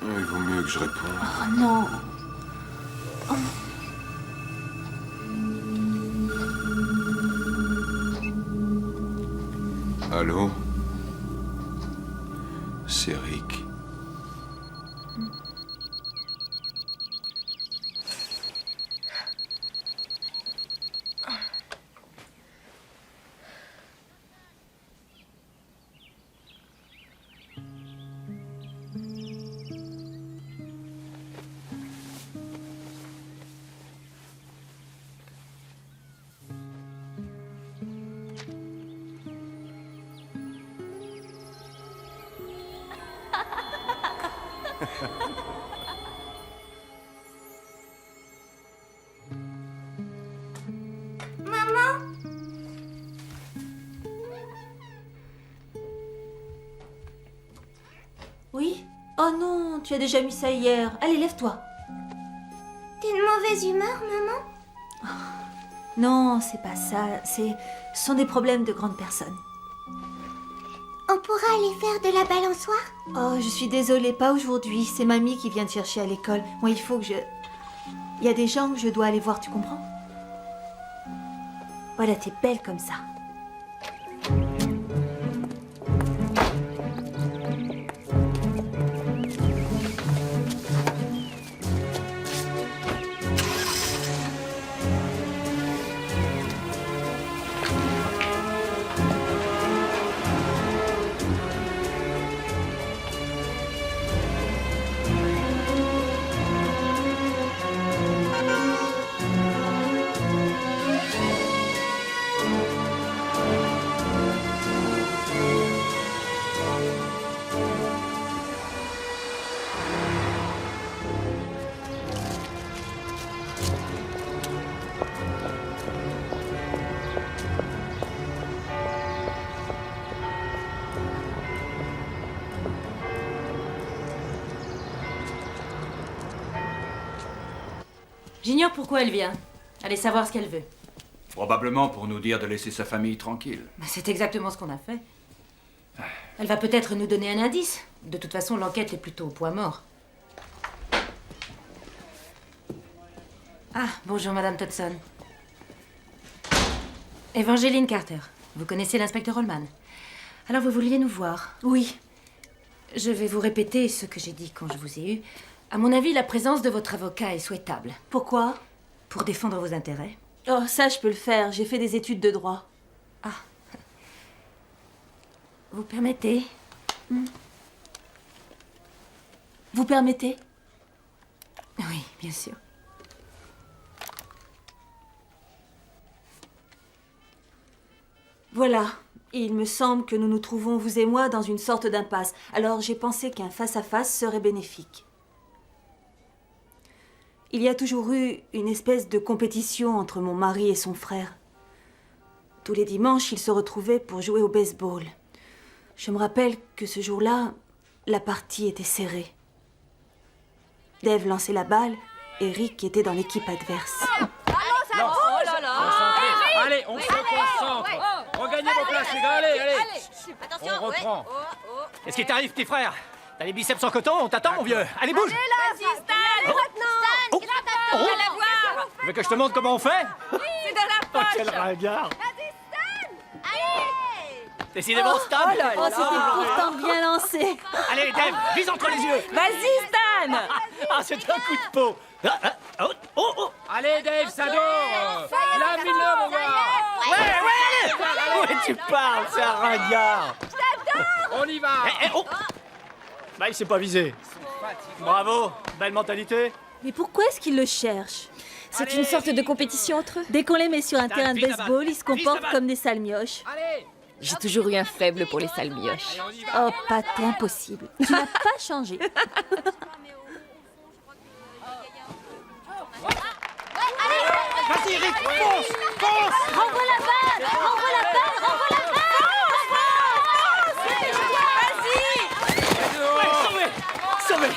Il vaut mieux que je réponde. Oh non. Oh. Allô? C'est Rick. Maman? Oui? Oh non, tu as déjà mis ça hier. Allez, lève-toi. T'es de mauvaise humeur, maman? Non, c'est pas ça. Ce sont des problèmes de grandes personnes. On pourra aller faire de la balançoire? Oh, je suis désolée, pas aujourd'hui. C'est mamie qui vient te chercher à l'école. Moi, il faut que je... Il y a des gens que je dois aller voir, tu comprends? Voilà, t'es belle comme ça. J'ignore pourquoi elle vient. Allez savoir ce qu'elle veut. Probablement pour nous dire de laisser sa famille tranquille. Bah, c'est exactement ce qu'on a fait. Elle va peut-être nous donner un indice. De toute façon, l'enquête est plutôt au point mort. Ah, bonjour, Madame Todson. Evangeline Carter. Vous connaissez l'inspecteur Holman. Alors, vous vouliez nous voir? Oui. Je vais vous répéter ce que j'ai dit quand je vous ai eu. À mon avis, la présence de votre avocat est souhaitable. Pourquoi? Pour défendre vos intérêts. Oh, ça, je peux le faire. J'ai fait des études de droit. Ah. Vous permettez? Vous permettez? Oui, bien sûr. Voilà. Il me semble que nous nous trouvons, vous et moi, dans une sorte d'impasse. Alors j'ai pensé qu'un face-à-face serait bénéfique. Il y a toujours eu une espèce de compétition entre mon mari et son frère. Tous les dimanches, ils se retrouvaient pour jouer au baseball. Je me rappelle que ce jour-là, la partie était serrée. Dave lançait la balle et Rick était dans l'équipe adverse. Allez, on se concentre. Regagnez vos places, les gars, allez. Attention, On reprend. Qu'est-ce qui t'arrive, petit frère? T'as les biceps en coton? On t'attend, mon vieux. Allez, bouge! Vas-y, Stan! Oh. Stan, t'attends, Oh. la voir! Tu veux que je te montre comment on fait? C'est dans la Oh, poche! quel ringard! Vas-y, Stan! Allez! Décidément, Stan! Oh, c'était pourtant bien lancé. Allez, Dave, vise entre les yeux! Vas-y, Stan! Ah, c'est un coup de peau! Oh! Allez, Dave, ça dort. Lamine-le, mon gars. Ouais! Ouais, tu parles, c'est un ringard! On y va. Oh! Bah, il s'est pas visé. Bravo, belle mentalité. Mais pourquoi est-ce qu'ils le cherchent? C'est une sorte de compétition entre eux. Dès qu'on les met sur un terrain de vise la baseball, balle. ils se comportent Vise la comme des sales mioches. Allez. J'ai toujours eu un faible pour les sales mioches. On y va. Oh, Pat, t'es impossible. Tu n'as pas changé. Vas-y, Rick, fonce! Fonce! Renvoie la balle! Renvoie la balle! Renvoie la balle! Sauvé!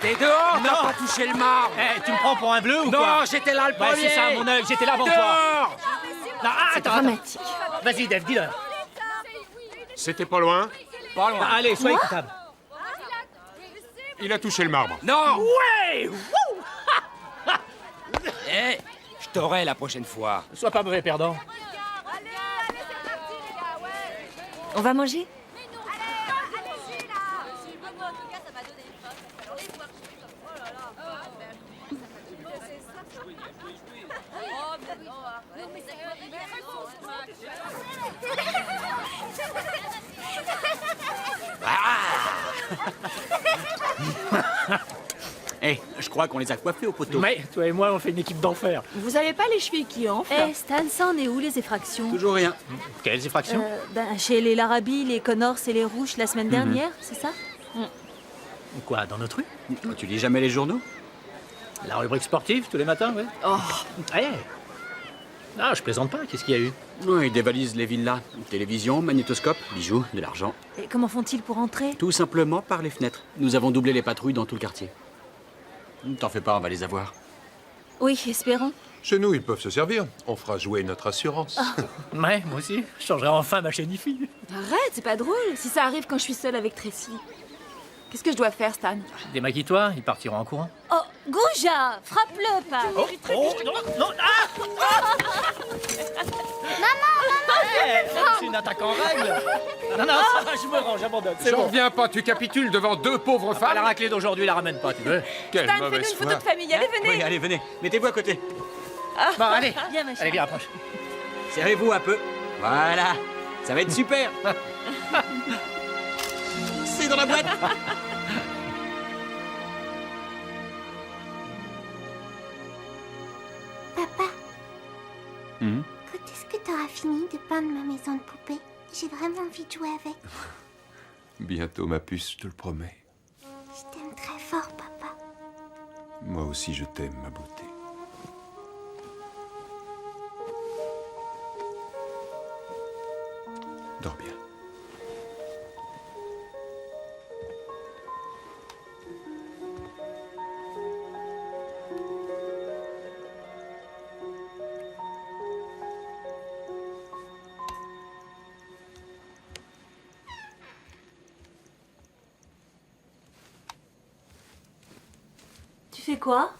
T'es dehors, Non. t'as pas touché le marbre. Eh, tu me prends pour un bleu ou quoi? Non, j'étais là le Bah, premier. c'est ça, mon œil, j'étais là avant toi. Dehors. Non, attends. Dramatique. Vas-y, Dave, dis-le. C'était pas loin? Pas loin. Allez, sois écoutable. il a touché le marbre. Non! Ouais! Eh, je t'aurai la prochaine fois. Sois pas mauvais perdant. Allez, c'est parti, les gars, ouais. On va manger? Allez-y, là. Moi, en tout cas, ça m'a donné une faim. Alors, les voir, oh là là. Oh, mais non, non, mais c'est Eh, je crois qu'on les a coiffés au poteau. Mais toi et moi, on fait une équipe d'enfer. Vous avez pas les cheveux qui enflent? Eh, Stan, ça en est où les effractions? Toujours rien. Quelles effractions? Chez les Larrabee, les Connors et les Rouges la semaine dernière, c'est ça? Quoi, dans notre rue? Tu lis jamais les journaux? La rubrique sportive, tous les matins, ouais. Oh! Hey. Ah, je plaisante pas, qu'est-ce qu'il y a eu? Oui, ils dévalisent les villas. Télévision, magnétoscope, bijoux, de l'argent. Et comment font-ils pour entrer? Tout simplement par les fenêtres. Nous avons doublé les patrouilles dans tout le quartier. T'en fais pas, on va les avoir. Oui, espérons. Chez nous, ils peuvent se servir. On fera jouer notre assurance. Ouais, moi aussi. Je changerai enfin ma chaîne IFI. Arrête, c'est pas drôle. Si ça arrive quand je suis seule avec Tracy. Qu'est-ce que je dois faire, Stan? Démaquille-toi, ils partiront en courant. Oh, Gouja, frappe-le pas. Oh, non, non, ah! Maman! C'est une attaque en règle! Non, non, ça va, je me rends, j'abandonne, c'est J'en bon. reviens pas, tu capitules devant deux pauvres Ah, la femmes. raclée d'aujourd'hui, la ramène pas, tu veux? Quelle Stan, fais-nous mauvaise une photo foi. de famille. Allez, venez. Oui, allez, venez. Mettez-vous à côté. Bon, allez, Viens, ma allez, chérie. viens, approche. Serrez-vous un peu. Voilà. Ça va être super. C'est dans la boîte. Papa, quand est-ce que t'auras fini de peindre ma maison de poupée? J'ai vraiment envie de jouer avec. Bientôt, ma puce, je te le promets. Je t'aime très fort, papa. Moi aussi, je t'aime, ma beauté. Dors bien. Tu fais quoi?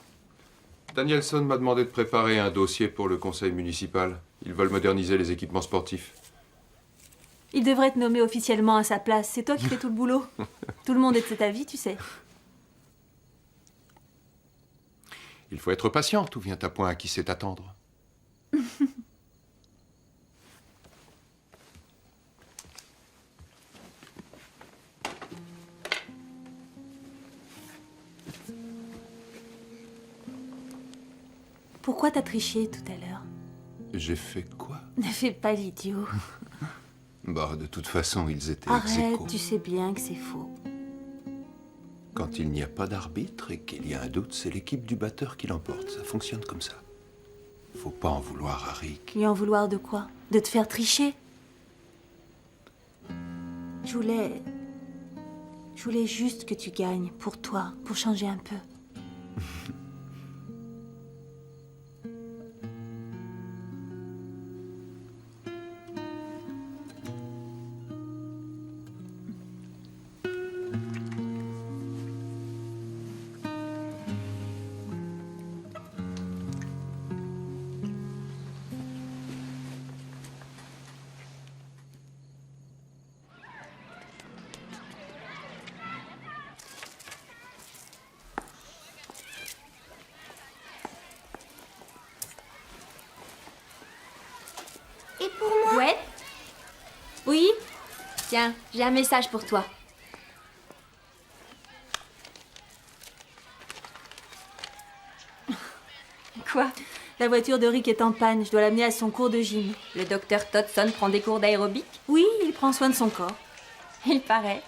Danielson m'a demandé de préparer un dossier pour le conseil municipal. Ils veulent moderniser les équipements sportifs. Il devrait être nommé officiellement à sa place. C'est toi qui fais tout le boulot. Tout le monde est de cet avis, tu sais. Il faut être patient, tout vient à point à qui sait attendre. Pourquoi t'as triché tout à l'heure? J'ai fait quoi? Ne fais pas l'idiot. Bah, de toute façon, ils étaient ex Arrête, aequo. tu sais bien que c'est faux. Quand il n'y a pas d'arbitre et qu'il y a un doute, c'est l'équipe du batteur qui l'emporte. Ça fonctionne comme ça. Faut pas en vouloir à Rick. Lui en vouloir de quoi? De te faire tricher? Je voulais juste que tu gagnes, pour toi, pour changer un peu. Et pour moi? Ouais? Oui? Tiens, j'ai un message pour toi. Quoi? La voiture de Rick est en panne. Je dois l'amener à son cours de gym. Le docteur Todson prend des cours d'aérobic? Oui, il prend soin de son corps. Il paraît.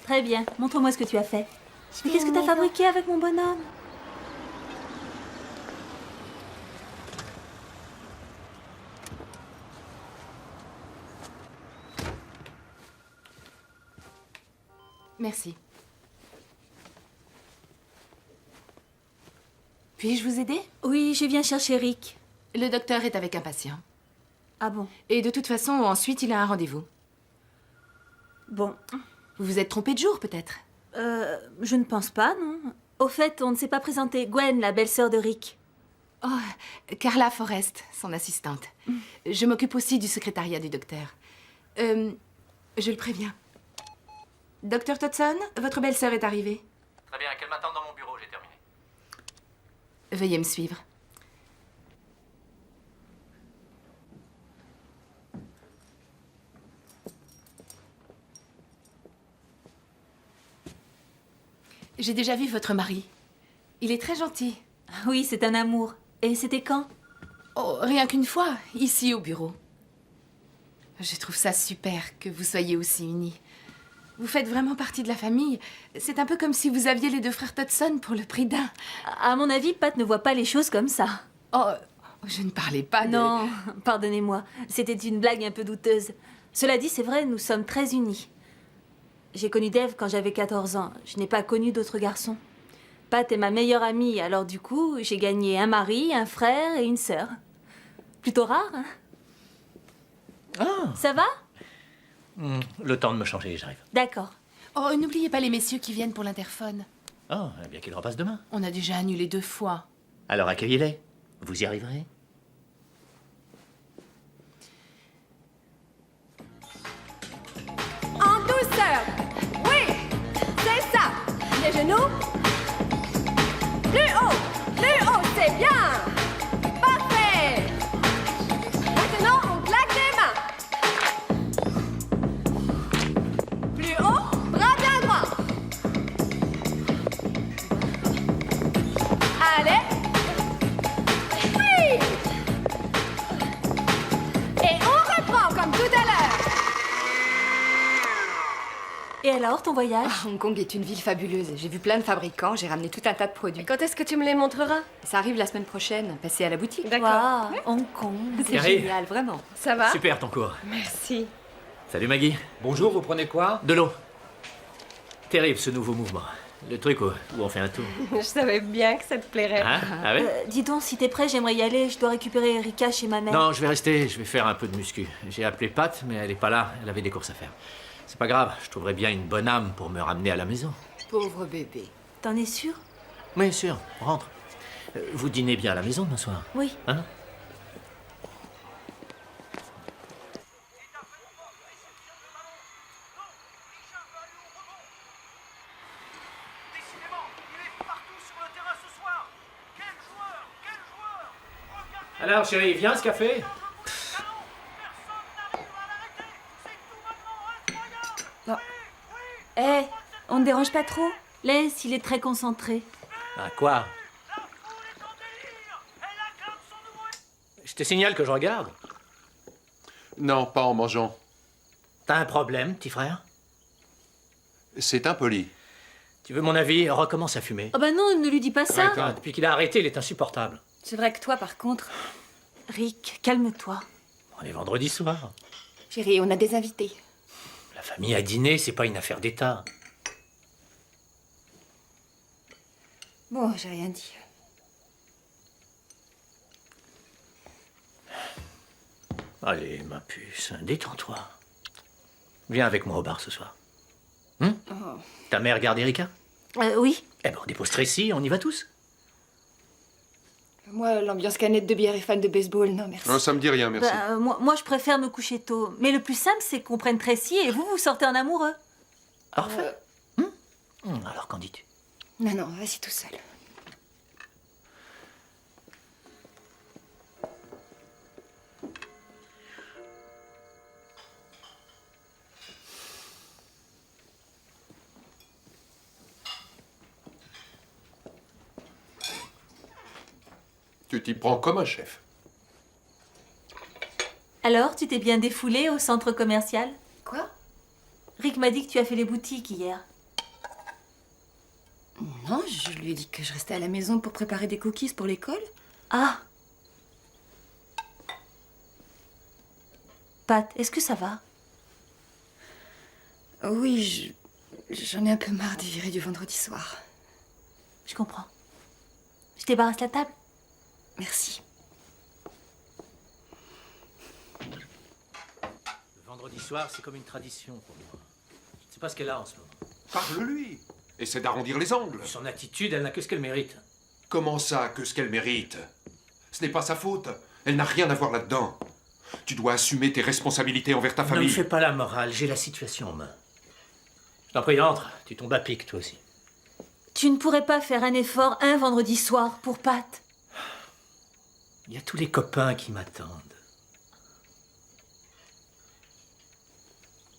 Très bien. Montre-moi ce que tu as fait. Mais qu'est-ce que t'as fabriqué avec mon bonhomme? Merci. Puis-je vous aider? Oui, je viens chercher Rick. Le docteur est avec un patient. Ah bon? Et de toute façon, ensuite, il a un rendez-vous. Bon. Vous vous êtes trompé de jour, peut-être? Je ne pense pas, non. Au fait, on ne s'est pas présenté. Gwen, la belle-sœur de Rick. Oh, Carla Forrest, son assistante. Je m'occupe aussi du secrétariat du docteur. Je le préviens. Docteur Todson, votre belle-sœur est arrivée. Très bien, qu'elle m'attende dans mon bureau, j'ai terminé. Veuillez me suivre. J'ai déjà vu votre mari. Il est très gentil. Oui, c'est un amour. Et c'était quand? Oh, rien qu'une fois, ici au bureau. Je trouve ça super que vous soyez aussi unis. Vous faites vraiment partie de la famille. C'est un peu comme si vous aviez les deux frères Todson pour le prix d'un. À mon avis, Pat ne voit pas les choses comme ça. Oh, je ne parlais pas de... Non, pardonnez-moi. C'était une blague un peu douteuse. Cela dit, c'est vrai, nous sommes très unis. J'ai connu Dave quand j'avais 14 ans. Je n'ai pas connu d'autres garçons. Pat est ma meilleure amie, alors du coup, j'ai gagné un mari, un frère et une sœur. Plutôt rare, hein? Ah. Ça va? Le temps de me changer, j'arrive. D'accord. Oh, n'oubliez pas les messieurs qui viennent pour l'interphone. Oh, eh bien qu'ils repassent demain. On a déjà annulé 2 fois. Alors accueillez-les. Vous y arriverez. En douceur. Oui, c'est ça. Les genoux. Plus haut, c'est bien. Parfait. Maintenant, on claque les mains. Plus haut, bras bien droit. Allez. Oui. Et on reprend comme tout à l'heure. Et alors, ton voyage? Hong Kong est une ville fabuleuse. J'ai vu plein de fabricants, j'ai ramené tout un tas de produits. Quand est-ce que tu me les montreras? Ça arrive la semaine prochaine. Passez à la boutique. D'accord. Hong Kong. C'est Carré. génial, vraiment. Ça va? Super ton cours. Merci. Salut Maggie. Bonjour, vous prenez quoi? De l'eau. Terrible ce nouveau mouvement. Le truc où on fait un tour. Je savais bien que ça te plairait. Hein? Ah ouais? Dis donc, si t'es prêt, j'aimerais y aller. Je dois récupérer Erika chez ma mère. Non, je vais rester, je vais faire un peu de muscu. J'ai appelé Pat, mais elle est pas là, elle avait des courses à faire. C'est pas grave, je trouverai bien une bonne âme pour me ramener à la maison. Pauvre bébé. T'en es sûr? Oui, sûr, rentre. Vous dînez bien à la maison demain soir? Oui. Hein? Alors chérie, viens ce café? Eh, on ne dérange pas trop? Laisse, il est très concentré. Ah quoi? Je te signale que je regarde. Non, pas en mangeant. T'as un problème, petit frère? C'est impoli. Tu veux mon avis? Recommence à fumer. Oh bah non, ne lui dis pas ça. Ah, depuis qu'il a arrêté, il est insupportable. C'est vrai que toi, par contre... Rick, calme-toi. On est vendredi soir. Chérie, on a des invités. La famille à dîner, c'est pas une affaire d'État. Bon, j'ai rien dit. Allez, ma puce, détends-toi. Viens avec moi au bar ce soir. Hum? Oh. Ta mère garde Erika? Oui. Eh ben, on dépose Tracy, on y va tous. Moi, l'ambiance canette de bière et fan de baseball, non merci. Non, ça me dit rien, merci. Bah, moi, je préfère me coucher tôt. Mais le plus simple, c'est qu'on prenne Tracy et vous sortez en amoureux. Parfait. Alors, qu'en dis-tu? Non, non, vas-y tout seul. Tu t'y prends comme un chef. Alors, tu t'es bien défoulé au centre commercial? Quoi? Rick m'a dit que tu as fait les boutiques hier. Non, je lui ai dit que je restais à la maison pour préparer des cookies pour l'école. Ah! Pat, est-ce que ça va? Oui, j'en ai un peu marre des virées du vendredi soir. Je comprends. Je débarrasse la table? Merci. Le vendredi soir, c'est comme une tradition pour moi. Tu C'est pas ce qu'elle a en ce moment. Parle-lui. Essaie d'arrondir les angles. Son attitude, elle n'a que ce qu'elle mérite. Comment ça, que ce qu'elle mérite? Ce n'est pas sa faute. Elle n'a rien à voir là-dedans. Tu dois assumer tes responsabilités envers ta Ne famille. me fais pas la morale, j'ai la situation en main. Je t'en prie, entre. Tu tombes à pic, toi aussi. Tu ne pourrais pas faire un effort un vendredi soir pour Pat? Il y a tous les copains qui m'attendent.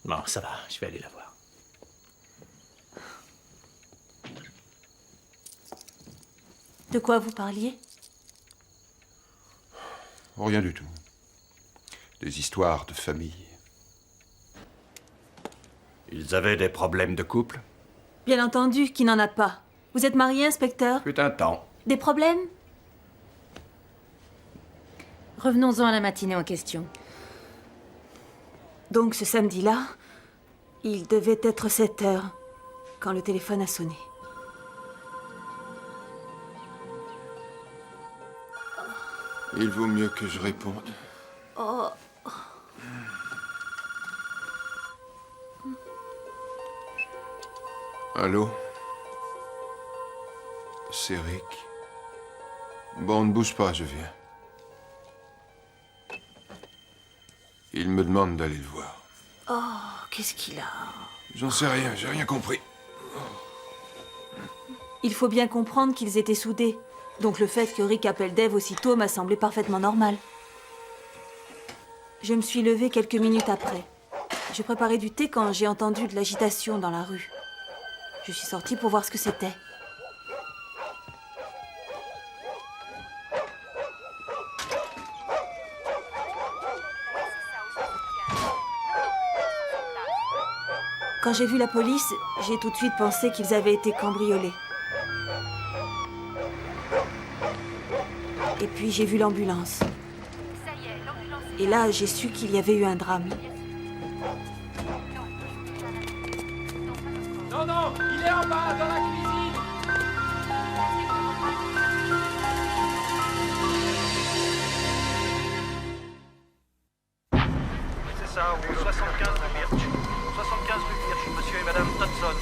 Bon, ça va, je vais aller la voir. De quoi vous parliez? Rien du tout. Des histoires de famille. Ils avaient des problèmes de couple? Bien entendu qu'il n'en a pas. Vous êtes marié, inspecteur? Fut un temps. Des problèmes? Revenons-en à la matinée en question. Donc ce samedi-là, il devait être 7 heures quand le téléphone a sonné. Il vaut mieux que je réponde. Oh. Allô? C'est Rick. Bon, ne bouge pas, je viens. Il me demande d'aller le voir. Oh, qu'est-ce qu'il a? J'en sais rien, j'ai rien compris. Il faut bien comprendre qu'ils étaient soudés. Donc le fait que Rick appelle Dave aussitôt m'a semblé parfaitement normal. Je me suis levée quelques minutes après. Je préparais du thé quand j'ai entendu de l'agitation dans la rue. Je suis sortie pour voir ce que c'était. Quand j'ai vu la police, j'ai tout de suite pensé qu'ils avaient été cambriolés. Et puis j'ai vu l'ambulance. Et là, j'ai su qu'il y avait eu un drame. Non, non, il est en bas, dans la cuisine. C'est ça, au 75 rue Birch. 75 rue Birch, monsieur et madame Todson.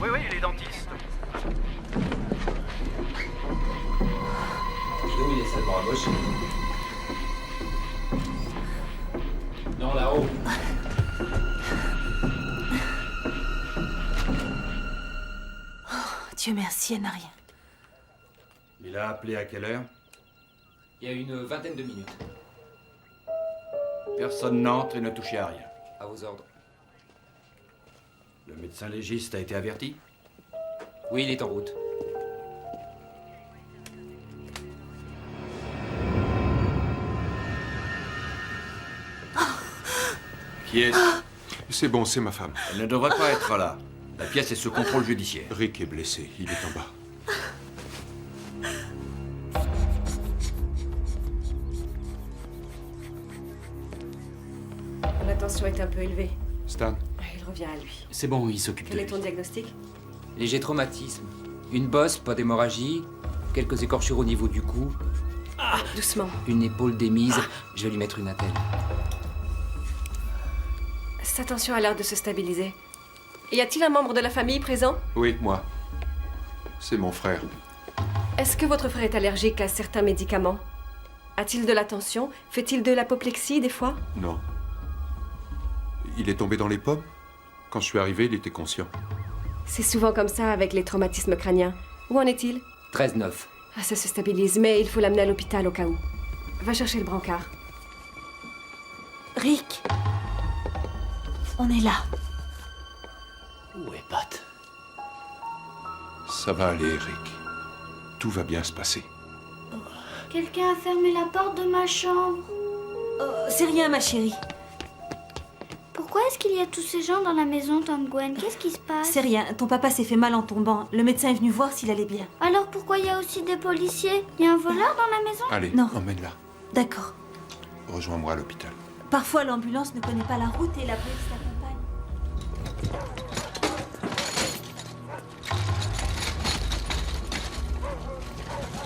Oui, oui, il est dentiste. L'eau, il est seulement amoché. Non, là-haut. Dieu merci, elle n'a rien. Il a appelé à quelle heure? Il y a une vingtaine de minutes. Personne n'entre et ne touchez à rien. À vos ordres. Le médecin légiste a été averti? Oui, il est en route. Qui est-ce? C'est bon, c'est ma femme. Elle ne devrait pas être là. La pièce est sous contrôle judiciaire. Rick est blessé, il est en bas. La tension est un peu élevée. Stan? Il revient à lui. C'est bon, il s'occupe de Quel est lui. ton diagnostic? Léger traumatisme. Une bosse, pas d'hémorragie. Quelques écorchures au niveau du cou. Doucement. Une épaule démise. Je vais lui mettre une attelle. Sa tension a l'air de se stabiliser. Y a-t-il un membre de la famille présent? Oui, moi. C'est mon frère. Est-ce que votre frère est allergique à certains médicaments? A-t-il de la tension? Fait-il de l'apoplexie des fois? Non. Il est tombé dans les pommes? Quand je suis arrivé, il était conscient. C'est souvent comme ça avec les traumatismes crâniens. Où en est-il? 13-9. Ah, ça se stabilise, mais il faut l'amener à l'hôpital au cas où. Va chercher le brancard. Rick, on est là. Où est Pat? Ça va aller, Rick. Tout va bien se passer. Quelqu'un a fermé la porte de ma chambre. C'est rien, ma chérie. Pourquoi est-ce qu'il y a tous ces gens dans la maison, Tante Gwen? Qu'est-ce qui se passe? C'est rien, ton papa s'est fait mal en tombant. Le médecin est venu voir s'il allait bien. Alors pourquoi il y a aussi des policiers? Il y a un voleur dans la maison? Allez, Non. emmène-la. D'accord. Rejoins-moi à l'hôpital. Parfois, l'ambulance ne connaît pas la route et la police l'accompagne.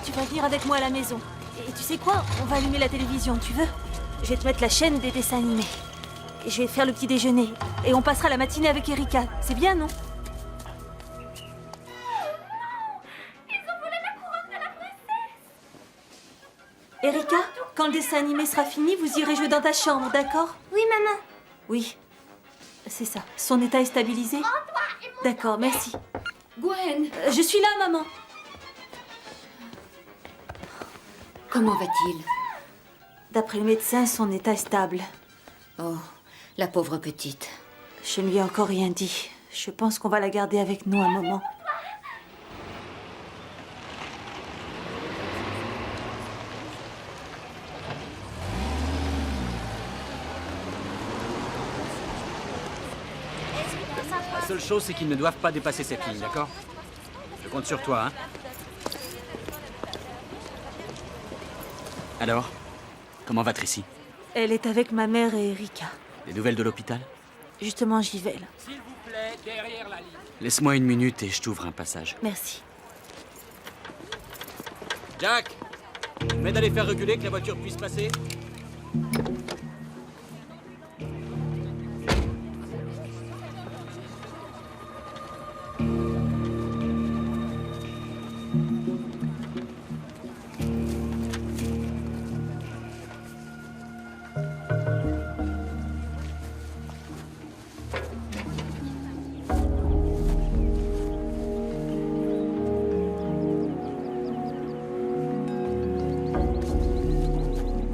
Tu vas venir avec moi à la maison. Et tu sais quoi? On va allumer la télévision, tu veux? Je vais te mettre la chaîne des dessins animés. et je vais faire le petit déjeuner. Et on passera la matinée avec Erika. C'est bien, non? Erika, quand le dessin animé sera fini, vous irez jouer dans ta chambre, d'accord? Oui, maman. Oui, c'est ça. Son état est stabilisé? D'accord, merci. Gwen! Je suis là, maman. Comment va-t-il? D'après le médecin, son état est stable. Oh, la pauvre petite. Je ne lui ai encore rien dit. Je pense qu'on va la garder avec nous un moment. La seule chose, c'est qu'ils ne doivent pas dépasser cette ligne, d'accord? Je compte sur toi, hein? Alors, comment va Tracy? Elle est avec ma mère et Erika. Des nouvelles de l'hôpital? Justement, j'y vais, là. S'il vous plaît, derrière la ligne. Laisse-moi une minute et je t'ouvre un passage. Merci. Jack! M'aide à les faire reculer, que la voiture puisse passer?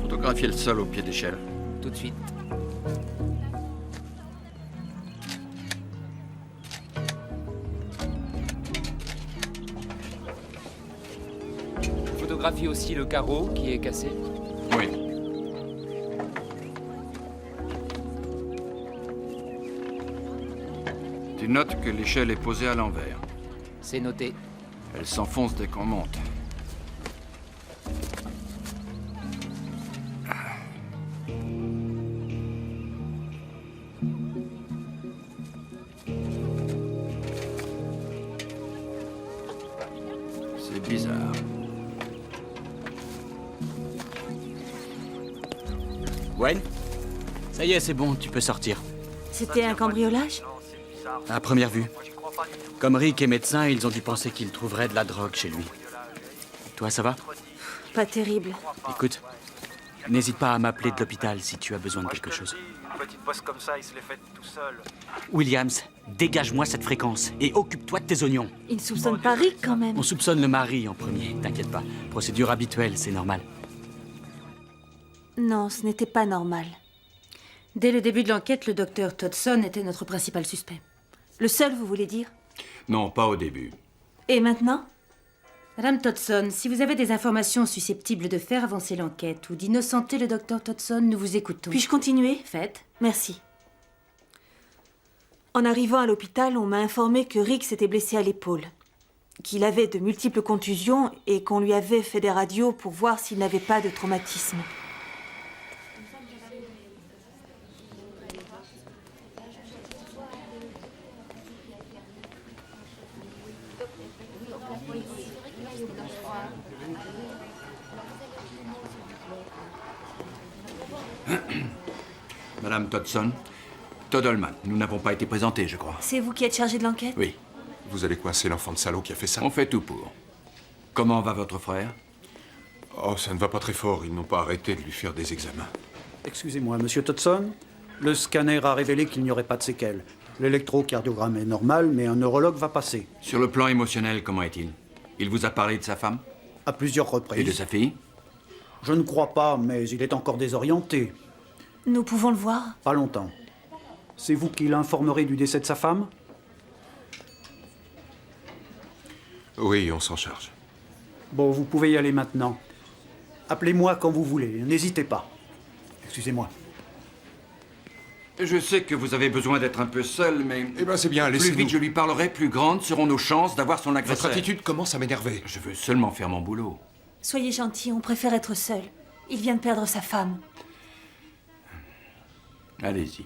Photographiez le sol au pied d'échelle. Tout de suite. Photographie aussi le carreau qui est cassé. Oui. Tu notes que l'échelle est posée à l'envers. C'est noté. Elle s'enfonce dès qu'on monte. C'est bizarre. Gwen? Ça y est, c'est bon, tu peux sortir. C'était un cambriolage? À première vue. Comme Rick est médecin, ils ont dû penser qu'ils trouveraient de la drogue chez lui. Toi, ça va? Pas terrible. Écoute, n'hésite pas à m'appeler de l'hôpital si tu as besoin de quelque chose. Une petite bosse comme ça, il se les fait tout seul. Williams, dégage-moi cette fréquence et occupe-toi de tes oignons. Il ne soupçonne pas Rick, quand même. On soupçonne le mari en premier, t'inquiète pas. Procédure habituelle, c'est normal. Non, ce n'était pas normal. Dès le début de l'enquête, le docteur Todson était notre principal suspect. Le seul, vous voulez dire? Non, pas au début. Et maintenant? Madame Todson, si vous avez des informations susceptibles de faire avancer l'enquête ou d'innocenter le docteur Todson, nous vous écoutons. Puis-je continuer? Faites. Merci. En arrivant à l'hôpital, on m'a informé que Rick s'était blessé à l'épaule, qu'il avait de multiples contusions et qu'on lui avait fait des radios pour voir s'il n'avait pas de traumatisme. Madame Todson, Toddleman, nous n'avons pas été présentés, je crois. C'est vous qui êtes chargé de l'enquête? Oui. Vous allez coincer l'enfant de salaud qui a fait ça? On fait tout pour. Comment va votre frère? Oh, ça ne va pas très fort. Ils n'ont pas arrêté de lui faire des examens. Excusez-moi, monsieur Todson. Le scanner a révélé qu'il n'y aurait pas de séquelles. L'électrocardiogramme est normal, mais un neurologue va passer. Sur le plan émotionnel, comment est-il? Il vous a parlé de sa femme? À plusieurs reprises. Et de sa fille? Je ne crois pas, mais il est encore désorienté. Nous pouvons le voir? Pas longtemps. C'est vous qui l'informerez du décès de sa femme? Oui, on s'en charge. Bon, vous pouvez y aller maintenant. Appelez-moi quand vous voulez, n'hésitez pas. Excusez-moi. Je sais que vous avez besoin d'être un peu seul, mais... Eh ben, c'est bien, Plus laissez-nous. vite je lui parlerai, plus grandes seront nos chances d'avoir son agresseur. Votre attitude commence à m'énerver. Je veux seulement faire mon boulot. Soyez gentil, on préfère être seul. Il vient de perdre sa femme. Allez-y.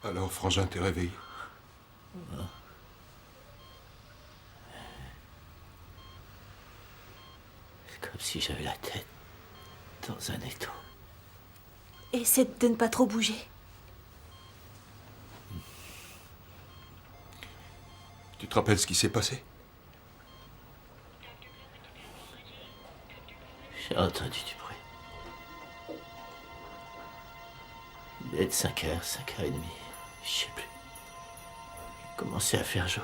Alors, Frangin, t'es réveillé? C'est comme si j'avais la tête dans un étau. Essaie de ne pas trop bouger. Tu te rappelles ce qui s'est passé? J'ai entendu du bruit. Il devait être 5h, 5h30. Je sais plus. Il commençait à faire jour.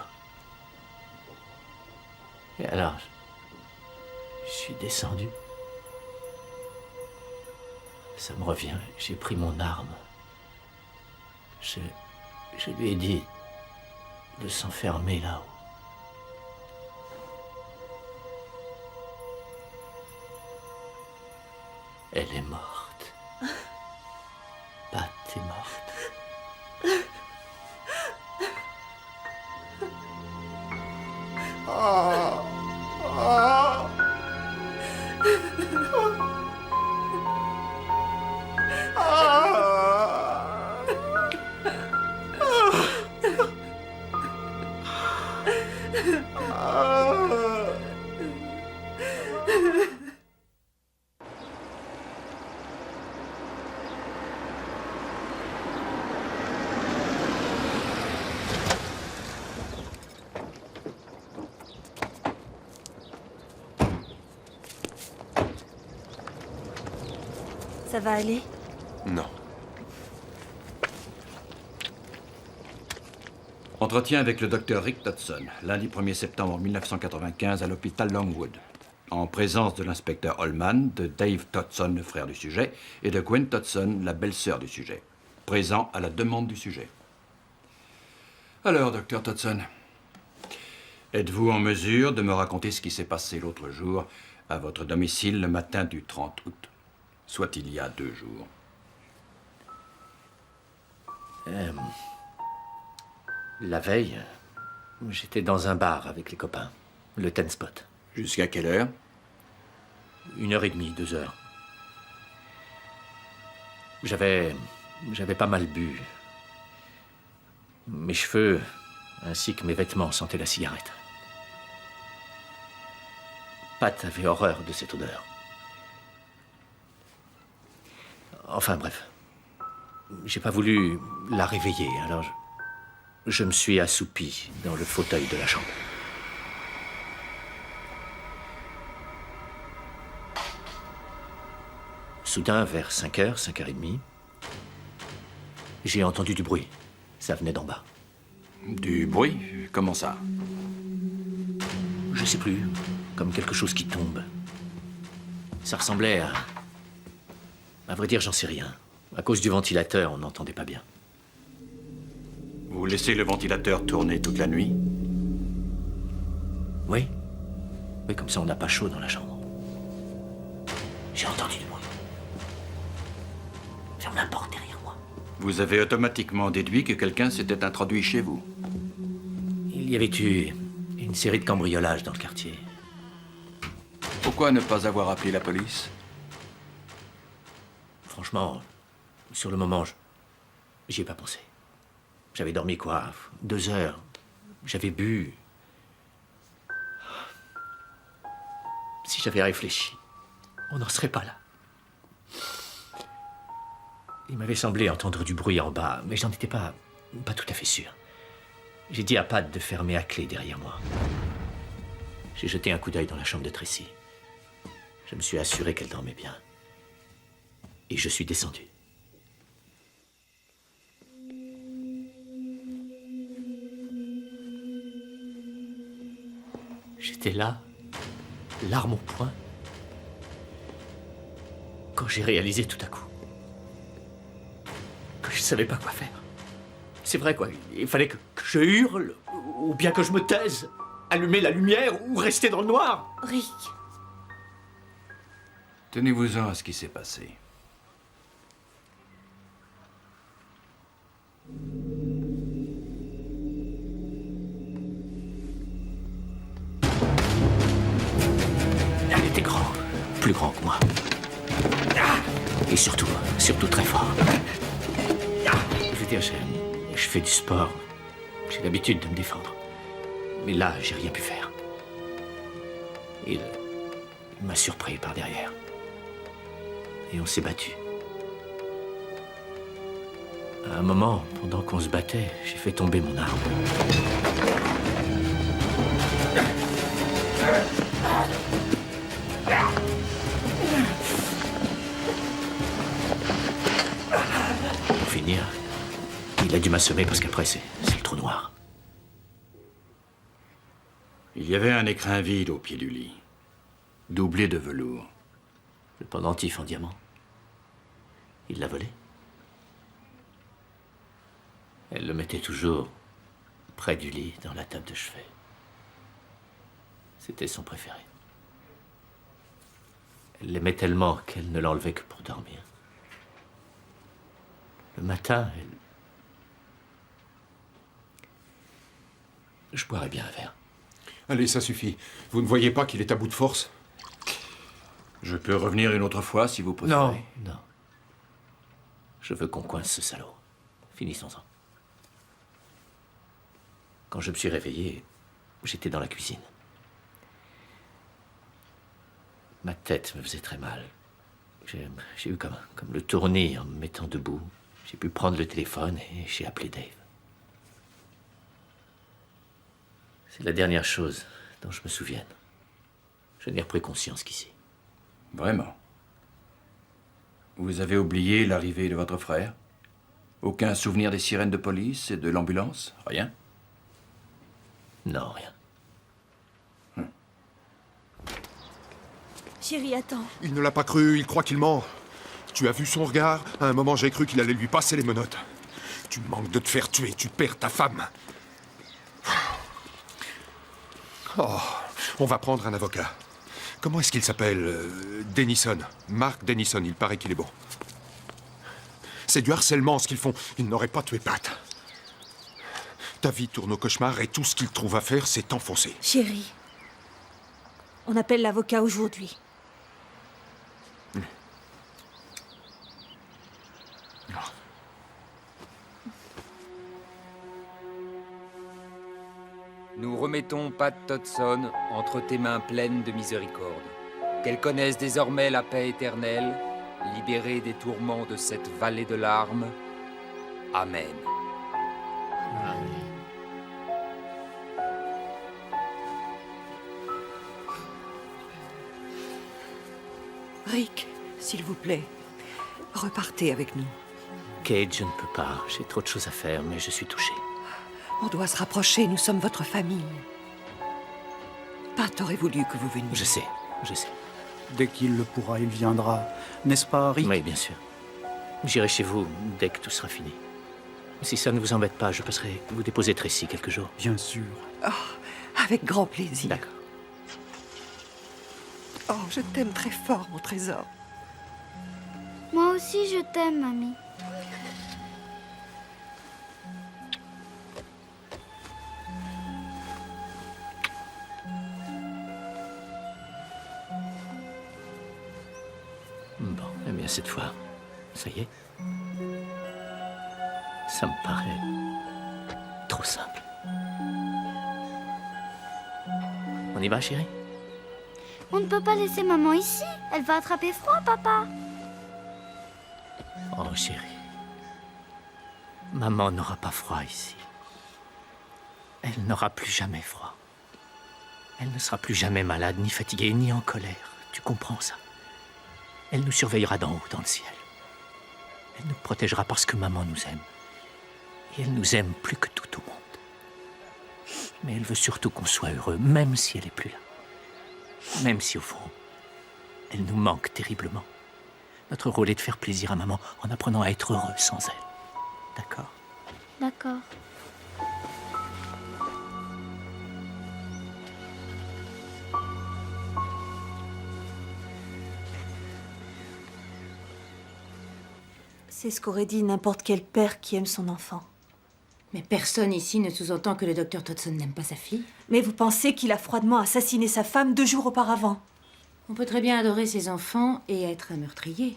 Et alors, je suis descendu. Ça me revient, j'ai pris mon arme. Je lui ai dit de s'enfermer là-haut. Elle est morte. Pat est morte. Ça va aller? Non. Entretien avec le docteur Rick Todson, lundi 1er septembre 1995 à l'hôpital Longwood. En présence de l'inspecteur Holman, de Dave Todson, le frère du sujet, et de Gwen Todson, la belle-sœur du sujet. Présent à la demande du sujet. Alors, docteur Todson, êtes-vous en mesure de me raconter ce qui s'est passé l'autre jour à votre domicile le matin du 30 août, soit il y a 2 jours? La veille, j'étais dans un bar avec les copains, le Ten Spot. Jusqu'à quelle heure? 1h30, 2h. J'avais pas mal bu. Mes cheveux, ainsi que mes vêtements, sentaient la cigarette. Pat avait horreur de cette odeur. Enfin bref, j'ai pas voulu la réveiller, alors je me suis assoupi dans le fauteuil de la chambre. Soudain, vers 5h, 5h30, j'ai entendu du bruit. Ça venait d'en bas. Du bruit? Comment ça? Je sais plus, comme quelque chose qui tombe. Ça ressemblait à... À vrai dire, j'en sais rien. À cause du ventilateur, on n'entendait pas bien. Vous laissez le ventilateur tourner toute la nuit? Oui. Oui, comme ça on n'a pas chaud dans la chambre. J'ai entendu du bruit. Ferme la porte derrière moi. Vous avez automatiquement déduit que quelqu'un s'était introduit chez vous? Il y avait eu une série de cambriolages dans le quartier. Pourquoi ne pas avoir appelé la police? Franchement, sur le moment, j'y ai pas pensé. J'avais dormi quoi? 2 heures. J'avais bu. Si j'avais réfléchi, on n'en serait pas là. Il m'avait semblé entendre du bruit en bas, mais j'en étais pas tout à fait sûr. J'ai dit à Pat de fermer à clé derrière moi. J'ai jeté un coup d'œil dans la chambre de Tracy. Je me suis assuré qu'elle dormait bien. Et je suis descendu. J'étais là, l'arme au poing, quand j'ai réalisé tout à coup que je savais pas quoi faire. C'est vrai, quoi. Il fallait que je hurle, ou bien que je me taise, allumer la lumière, ou rester dans le noir. Rick. Tenez-vous-en à ce qui s'est passé. Elle était grande, plus grand que moi. Et surtout très fort. Je veux dire, Je fais du sport. J'ai l'habitude de me défendre. Mais là, j'ai rien pu faire. Il m'a surpris par derrière. Et on s'est battu. À un moment, pendant qu'on se battait, j'ai fait tomber mon arme. Pour finir, il a dû m'assommer parce qu'après, c'est le trou noir. Il y avait un écrin vide au pied du lit, doublé de velours. Le pendentif en diamant. Il l'a volé. Elle le mettait toujours près du lit, dans la table de chevet. C'était son préféré. Elle l'aimait tellement qu'elle ne l'enlevait que pour dormir. Le matin, je boirais bien un verre. Allez, ça suffit. Vous ne voyez pas qu'il est à bout de force? Je peux revenir une autre fois, si vous préférez. Non, non. Je veux qu'on coince ce salaud. Finissons-en. Quand je me suis réveillé, j'étais dans la cuisine. Ma tête me faisait très mal. J'ai eu comme le tournis en me mettant debout. J'ai pu prendre le téléphone et j'ai appelé Dave. C'est la dernière chose dont je me souvienne. Je n'ai repris conscience qu'ici. Vraiment? Vous avez oublié l'arrivée de votre frère? Aucun souvenir des sirènes de police et de l'ambulance? Rien? Non, rien. Chérie, attends. Il ne l'a pas cru, il croit qu'il ment. Tu as vu son regard? À un moment, j'ai cru qu'il allait lui passer les menottes. Tu manques de te faire tuer, tu perds ta femme. Oh, on va prendre un avocat. Comment est-ce qu'il s'appelle? Denison. Mark Denison, il paraît qu'il est bon. C'est du harcèlement ce qu'ils font. Ils n'auraient pas tué Pat. Ta vie tourne au cauchemar et tout ce qu'il trouve à faire, c'est t'enfoncer. Chérie, on appelle l'avocat aujourd'hui. Nous remettons Pat Todson entre tes mains pleines de miséricorde. Qu'elle connaisse désormais la paix éternelle, libérée des tourments de cette vallée de larmes. Amen. Rick, s'il vous plaît, repartez avec nous. Kate, je ne peux pas. J'ai trop de choses à faire, mais je suis touché. On doit se rapprocher, nous sommes votre famille. Pat aurait voulu que vous veniez. Je sais. Dès qu'il le pourra, il viendra. N'est-ce pas, Rick? Oui, bien sûr. J'irai chez vous dès que tout sera fini. Si ça ne vous embête pas, je passerai vous déposer Tracy quelques jours. Bien sûr. Oh, avec grand plaisir. D'accord. Oh, je t'aime très fort, mon trésor. Moi aussi, je t'aime, mamie. Bon, eh bien cette fois, ça y est. Ça me paraît trop simple. On y va, chérie? On ne peut pas laisser maman ici. Elle va attraper froid, papa. Oh, chérie. Maman n'aura pas froid ici. Elle n'aura plus jamais froid. Elle ne sera plus jamais malade, ni fatiguée, ni en colère. Tu comprends ça? Elle nous surveillera d'en haut, dans le ciel. Elle nous protégera parce que maman nous aime. Et elle nous aime plus que tout au monde. Mais elle veut surtout qu'on soit heureux, même si elle n'est plus là. Même si, au fond, elle nous manque terriblement. Notre rôle est de faire plaisir à maman en apprenant à être heureux sans elle. D'accord? D'accord. C'est ce qu'aurait dit n'importe quel père qui aime son enfant. Mais personne ici ne sous-entend que le docteur Todson n'aime pas sa fille. Mais vous pensez qu'il a froidement assassiné sa femme 2 jours auparavant? On peut très bien adorer ses enfants et être un meurtrier.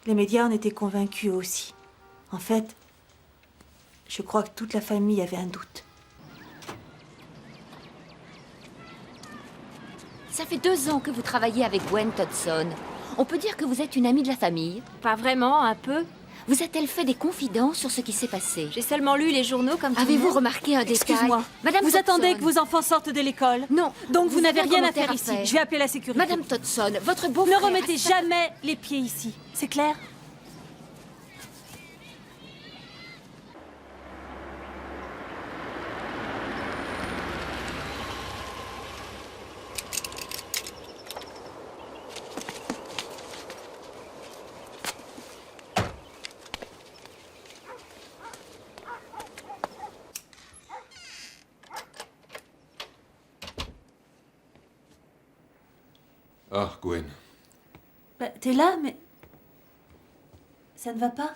Les médias en étaient convaincus aussi. En fait, Je crois que toute la famille avait un doute. Ça fait 2 ans que vous travaillez avec Gwen Todson. On peut dire que vous êtes une amie de la famille. Pas vraiment, un peu. Vous a-t-elle fait des confidences sur ce qui s'est passé? J'ai seulement lu les journaux comme tout le Avez-vous monde. remarqué un détail? Excuse-moi. Madame Vous Todson. attendez que vos enfants sortent de l'école? Non. Donc vous n'avez avez rien un à faire commentaire à ici. faire. Je vais appeler la sécurité. Madame Todson, votre beau-frère... Ne remettez jamais les pieds ici. C'est clair? Ah, Gwen. Bah, t'es là, mais... Ça ne va pas?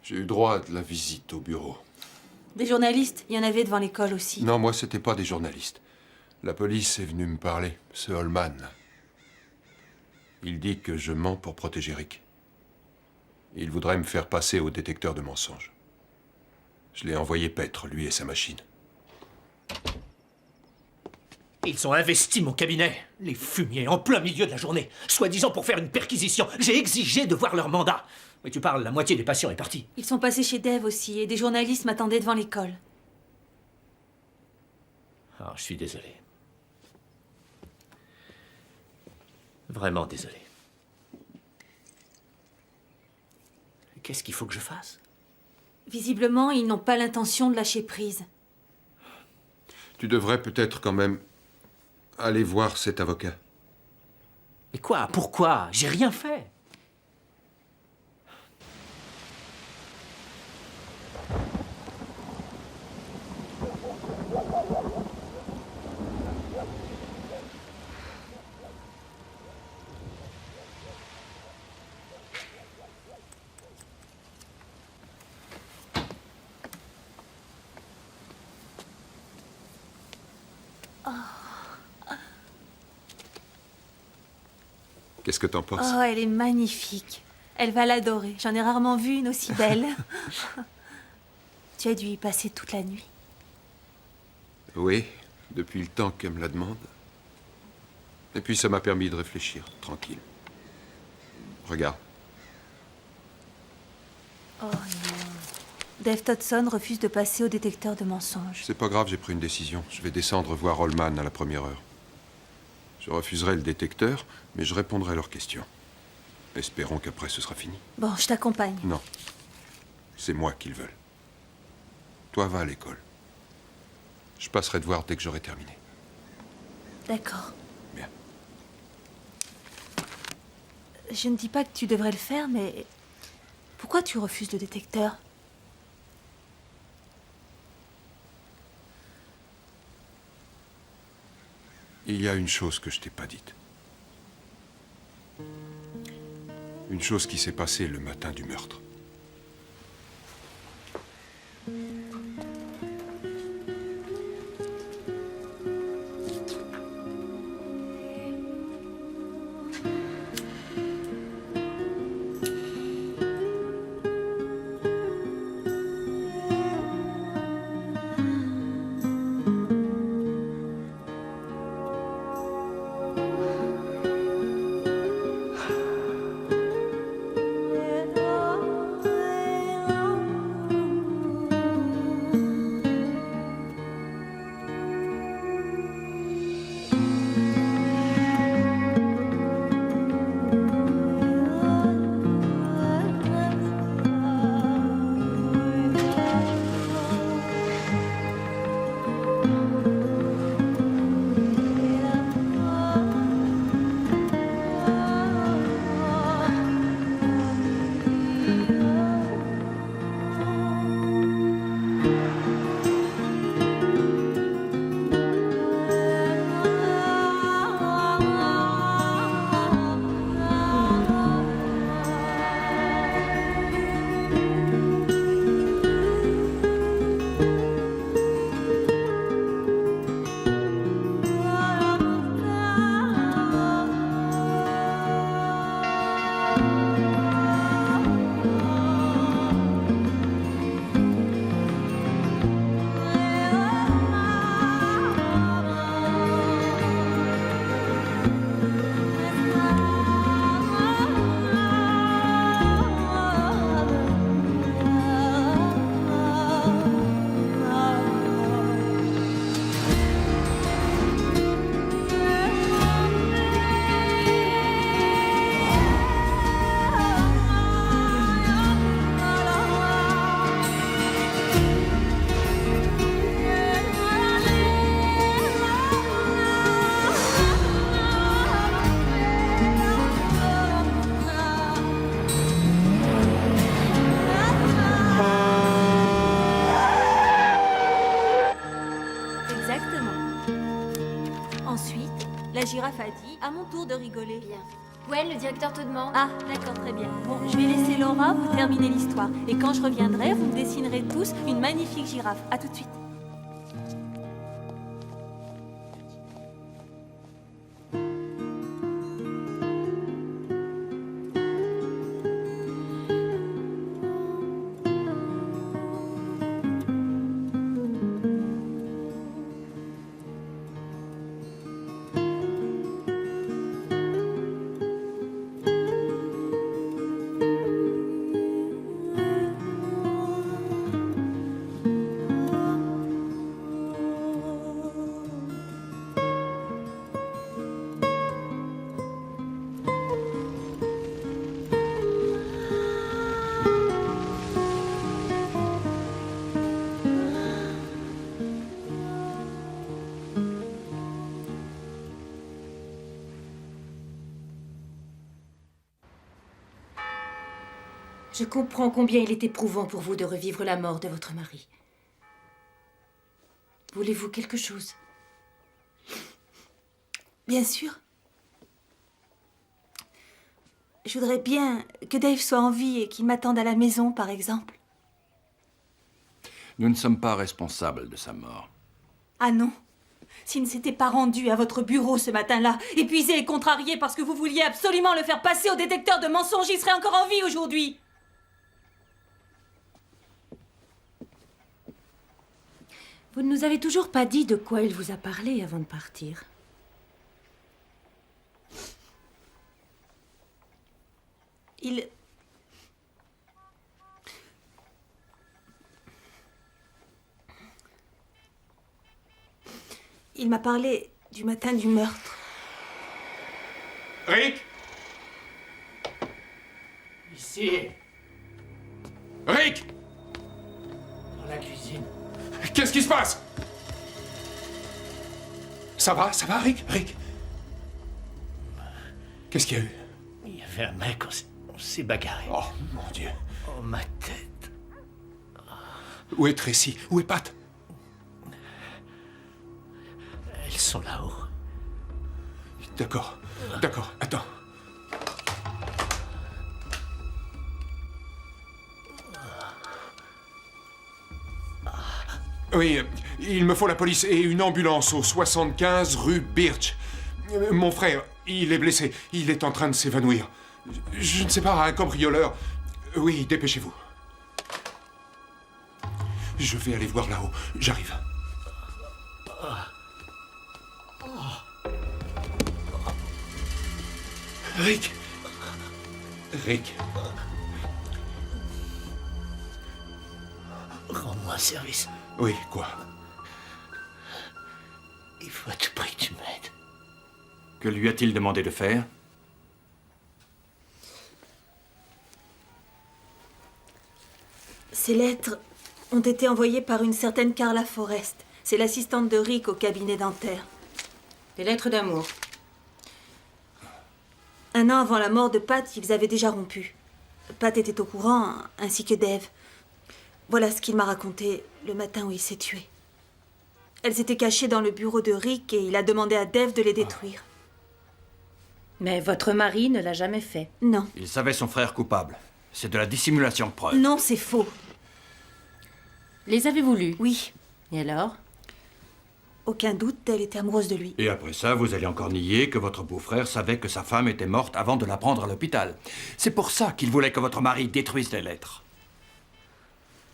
J'ai eu droit à de la visite au bureau. Des journalistes, il y en avait devant l'école aussi. Non, moi, c'était pas des journalistes. La police est venue me parler, ce Holman. Il dit que je mens pour protéger Rick. Il voudrait me faire passer au détecteur de mensonges. Je l'ai envoyé paître, lui et sa machine. Ils ont investi mon cabinet, les fumiers, en plein milieu de la journée, soi-disant pour faire une perquisition. J'ai exigé de voir leur mandat. Mais tu parles, la moitié des patients est partie. Ils sont passés chez Dave aussi, et des journalistes m'attendaient devant l'école. Ah, je suis désolé. Vraiment désolé. Qu'est-ce qu'il faut que je fasse? Visiblement, ils n'ont pas l'intention de lâcher prise. Tu devrais peut-être quand même aller voir cet avocat. Mais quoi? Pourquoi? J'ai rien fait. Qu'est-ce que t'en penses? Oh, elle est magnifique. Elle va l'adorer. J'en ai rarement vu une aussi belle. Tu as dû y passer toute la nuit. Oui, depuis le temps qu'elle me la demande. Et puis ça m'a permis de réfléchir, tranquille. Regarde. Oh non. Dave Todson refuse de passer au détecteur de mensonges. C'est pas grave, j'ai pris une décision. Je vais descendre voir Holman à la première heure. Je refuserai le détecteur, mais je répondrai à leurs questions. Espérons qu'après ce sera fini. Bon, je t'accompagne. Non. C'est moi qu'ils veulent. Toi, va à l'école. Je passerai te voir dès que j'aurai terminé. D'accord. Bien. Je ne dis pas que tu devrais le faire, mais... Pourquoi tu refuses le détecteur? Il y a une chose que je t'ai pas dite. Une chose qui s'est passée le matin du meurtre. tour de rigoler. Bien. Gwen, le directeur te demande. Ah, d'accord, très bien. Bon, je vais laisser Laura vous terminer l'histoire. Et quand je reviendrai, vous me dessinerez tous une magnifique girafe. À tout de suite. Je comprends combien il est éprouvant pour vous de revivre la mort de votre mari. Voulez-vous quelque chose? Bien sûr. Je voudrais bien que Dave soit en vie et qu'il m'attende à la maison, par exemple. Nous ne sommes pas responsables de sa mort. Ah non. S'il ne s'était pas rendu à votre bureau ce matin-là, épuisé et contrarié parce que vous vouliez absolument le faire passer au détecteur de mensonges, il serait encore en vie aujourd'hui. Vous ne nous avez toujours pas dit de quoi il vous a parlé avant de partir. Il m'a parlé du matin du meurtre. Rick? Ici, Rick? dans la cuisine. Qu'est-ce qui se passe? Ça va, Rick? Rick? Qu'est-ce qu'il y a eu? Il y avait un mec, on s'est bagarré. Oh, mon Dieu. Oh, ma tête. Où est Tracy? Où est Pat? Elles sont là-haut. D'accord, attends. Oui, il me faut la police et une ambulance au 75 rue Birch. Mon frère, il est blessé. Il est en train de s'évanouir. Je ne sais pas, un cambrioleur. Oui, dépêchez-vous. Je vais aller voir là-haut. J'arrive. Rick. Rends-moi un service. Oui, quoi? Il faut à tout prix que tu m'aides. Que lui a-t-il demandé de faire? Ces lettres ont été envoyées par une certaine Carla Forrest. C'est l'assistante de Rick au cabinet dentaire. Des lettres d'amour. 1 an avant la mort de Pat, ils avaient déjà rompu. Pat était au courant, ainsi que Dave. Voilà ce qu'il m'a raconté le matin où il s'est tué. Elles étaient cachées dans le bureau de Rick et il a demandé à Dave de les détruire. Mais votre mari ne l'a jamais fait. Non. Il savait son frère coupable. C'est de la dissimulation de preuve. Non, c'est faux. Les avez-vous lus? Oui. Et alors? Aucun doute, elle était amoureuse de lui. Et après ça, vous allez encore nier que votre beau-frère savait que sa femme était morte avant de la prendre à l'hôpital. C'est pour ça qu'il voulait que votre mari détruise les lettres.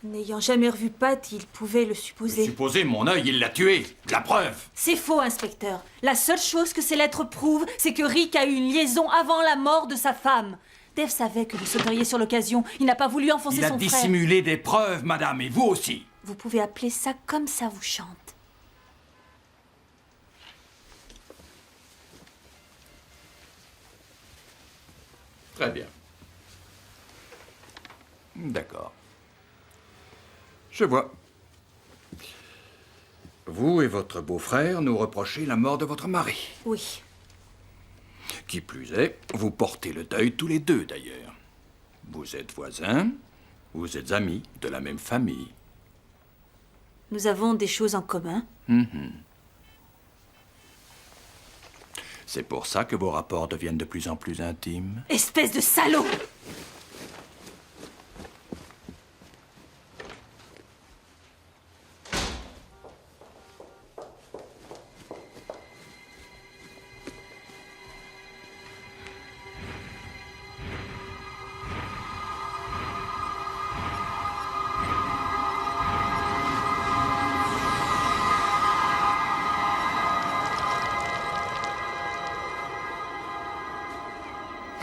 N'ayant jamais revu Pat, il pouvait le supposer. Supposez, mon œil, il l'a tué. La preuve. C'est faux, inspecteur. La seule chose que ces lettres prouvent, c'est que Rick a eu une liaison avant la mort de sa femme. Dave savait que vous sauteriez sur l'occasion. Il n'a pas voulu enfoncer son frère. Il a dissimulé des preuves, madame, et vous aussi. Vous pouvez appeler ça comme ça vous chante. Très bien. D'accord. Je vois. Vous et votre beau-frère nous reprochez la mort de votre mari. Oui. Qui plus est, vous portez le deuil tous les deux, d'ailleurs. Vous êtes voisins, vous êtes amis de la même famille. Nous avons des choses en commun. C'est pour ça que vos rapports deviennent de plus en plus intimes. Espèce de salaud!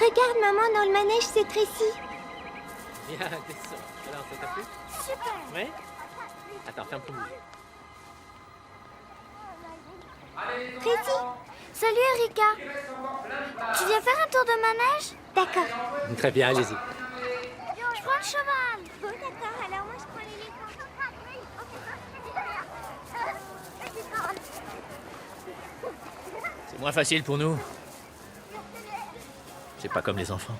Regarde, maman, dans le manège, c'est Tracy. Bien, descends. Alors, ça t'a plu? Super. Oui? Attends, ferme ton bouche. Tracy, salut Erika. Tu viens faire un tour de manège? D'accord. Très bien, allez-y. Je prends le cheval. Bon, d'accord, alors moi je prends l'éléphant. C'est moins facile pour nous. C'est pas comme les enfants.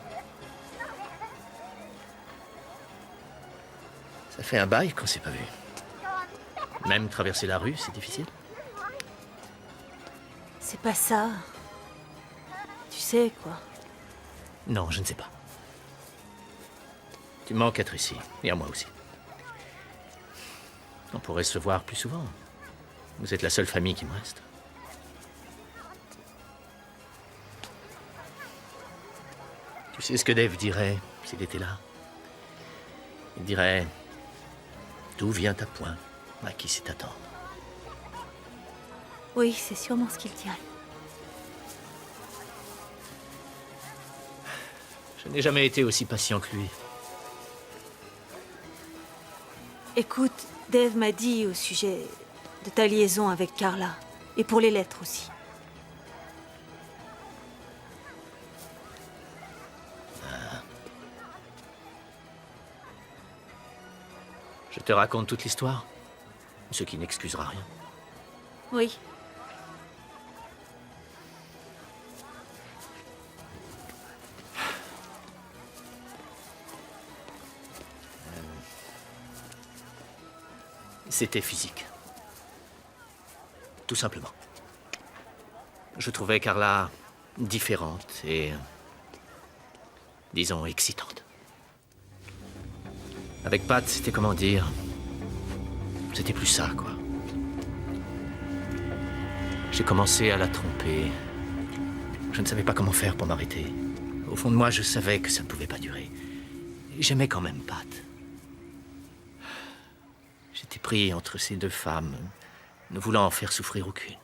Ça fait un bail qu'on s'est pas vu. Même traverser la rue, c'est difficile. C'est pas ça. Tu sais, quoi. Non, je ne sais pas. Tu manques à Tracy, et à moi aussi. On pourrait se voir plus souvent. Vous êtes la seule famille qui me reste. Tu sais ce que Dave dirait s'il était là? Il dirait: d'où vient ta point? À qui c'est attendre? Oui, c'est sûrement ce qu'il dirait. Je n'ai jamais été aussi patient que lui. Écoute, Dave m'a dit au sujet de ta liaison avec Carla. Et pour les lettres aussi. Je te raconte toute l'histoire, ce qui n'excusera rien. Oui. C'était physique. Tout simplement. Je trouvais Carla différente et, disons, excitante. Avec Pat, c'était comment dire... C'était plus ça, quoi. J'ai commencé à la tromper. Je ne savais pas comment faire pour m'arrêter. Au fond de moi, je savais que ça ne pouvait pas durer. J'aimais quand même Pat. J'étais pris entre ces deux femmes, ne voulant en faire souffrir aucune.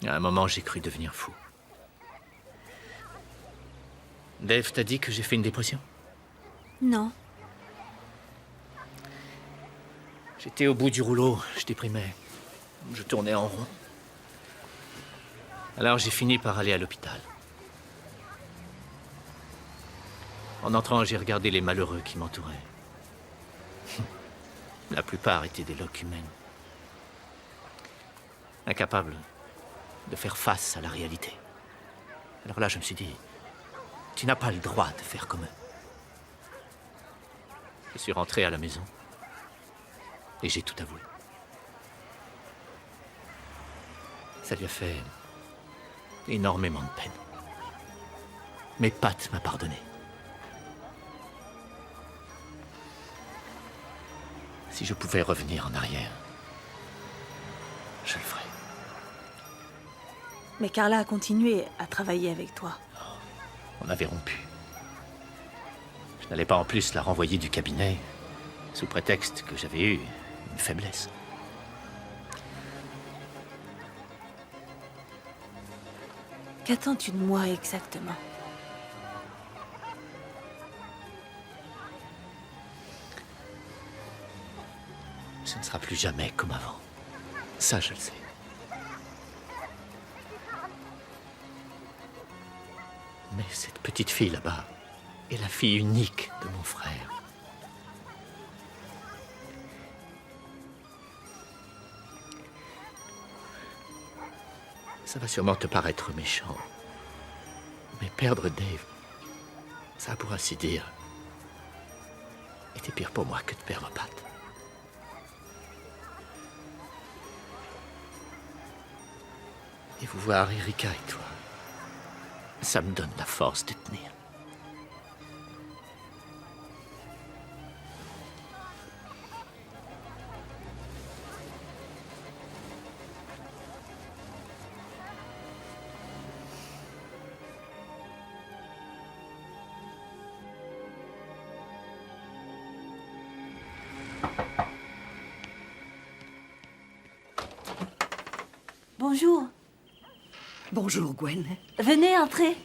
À un moment, j'ai cru devenir fou. Dave t'a dit que j'ai fait une dépression? Non. J'étais au bout du rouleau, je déprimais. Je tournais en rond. Alors j'ai fini par aller à l'hôpital. En entrant, j'ai regardé les malheureux qui m'entouraient. La plupart étaient des locumènes. Incapables de faire face à la réalité. Alors là, je me suis dit, tu n'as pas le droit de faire comme eux. Je suis rentré à la maison et j'ai tout avoué. Ça lui a fait énormément de peine. Mais Pat m'a pardonné. Si je pouvais revenir en arrière, je le ferais. Mais Carla a continué à travailler avec toi. On avait rompu. Je n'allais pas en plus la renvoyer du cabinet, sous prétexte que j'avais eu une faiblesse. Qu'attends-tu de moi exactement? Ce ne sera plus jamais comme avant. Ça, je le sais. Mais cette petite fille là-bas est la fille unique de mon frère. Ça va sûrement te paraître méchant. Mais perdre Dave, ça, pour ainsi dire, était pire pour moi que de perdre Pat. Et vous voir Erika et toi, ça me donne la force de tenir. Bonjour. Bonjour, Gwen. Venez, entrez.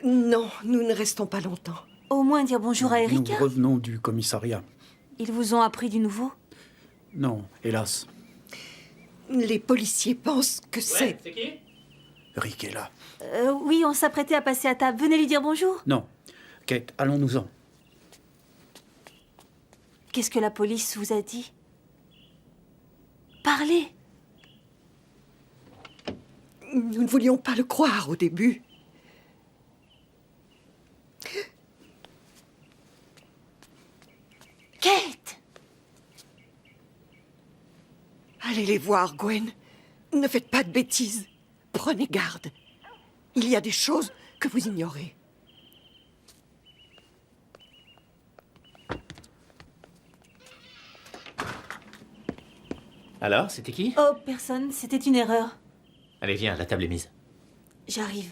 Non, nous ne restons pas longtemps. Au moins dire bonjour à Erika. Nous revenons du commissariat. Ils vous ont appris du nouveau? Non, hélas. Les policiers pensent que c'est... C'est qui? Rick est là. Oui, on s'apprêtait à passer à table. Venez lui dire bonjour. Non. Kate, allons-nous-en. Qu'est-ce que la police vous a dit? Parlez. Nous ne voulions pas le croire au début. Kate! Allez les voir, Gwen. Ne faites pas de bêtises. Prenez garde. Il y a des choses que vous ignorez. Alors, c'était qui? Oh, personne. C'était une erreur. Allez, viens, la table est mise. J'arrive.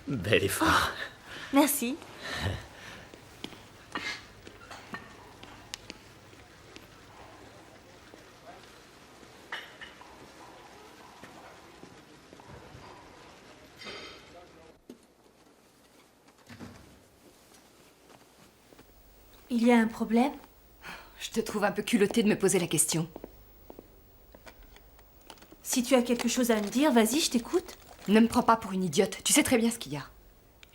Bel effort. Merci. Il y a un problème? Je te trouve un peu culottée de me poser la question. Si tu as quelque chose à me dire, vas-y, je t'écoute. Ne me prends pas pour une idiote. Tu sais très bien ce qu'il y a.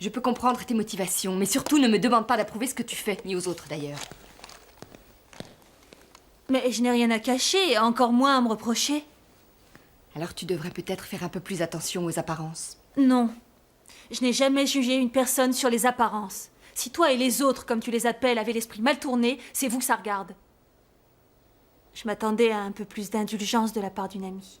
Je peux comprendre tes motivations, mais surtout ne me demande pas d'approuver ce que tu fais, ni aux autres d'ailleurs. Mais je n'ai rien à cacher, encore moins à me reprocher. Alors tu devrais peut-être faire un peu plus attention aux apparences. Non. Je n'ai jamais jugé une personne sur les apparences. Si toi et les autres, comme tu les appelles, avez l'esprit mal tourné, c'est vous que ça regarde. Je m'attendais à un peu plus d'indulgence de la part d'une amie.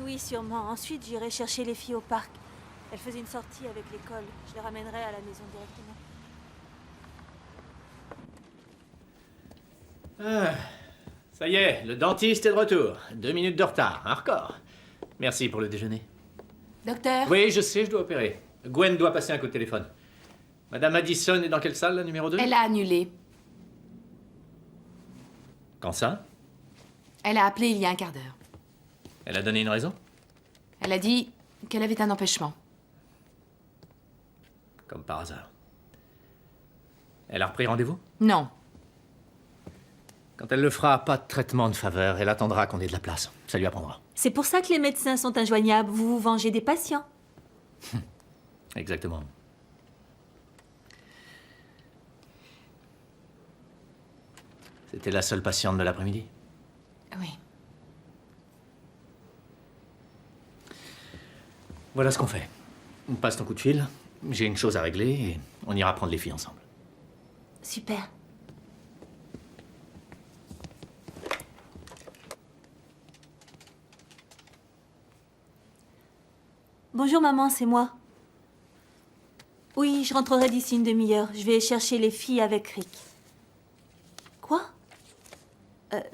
Oui, sûrement. Ensuite, j'irai chercher les filles au parc. Elles faisaient une sortie avec l'école. Je les ramènerai à la maison directement. Ah, ça y est, le dentiste est de retour. 2 minutes de retard, un record. Merci pour le déjeuner. Docteur? Oui, je sais, je dois opérer. Gwen doit passer un coup de téléphone. Madame Addison est dans quelle salle, la numéro 2? Elle a annulé. Quand ça? Elle a appelé il y a un quart d'heure. Elle a donné une raison? Elle a dit qu'elle avait un empêchement. Comme par hasard. Elle a repris rendez-vous? Non. Quand elle le fera, pas de traitement de faveur. Elle attendra qu'on ait de la place. Ça lui apprendra. C'est pour ça que les médecins sont injoignables. Vous vous vengez des patients. Exactement. C'était la seule patiente de l'après-midi? Oui. Voilà ce qu'on fait. On passe ton coup de fil. J'ai une chose à régler et on ira prendre les filles ensemble. Super. Bonjour maman, c'est moi. Oui, je rentrerai d'ici une demi-heure. Je vais chercher les filles avec Rick. Quoi?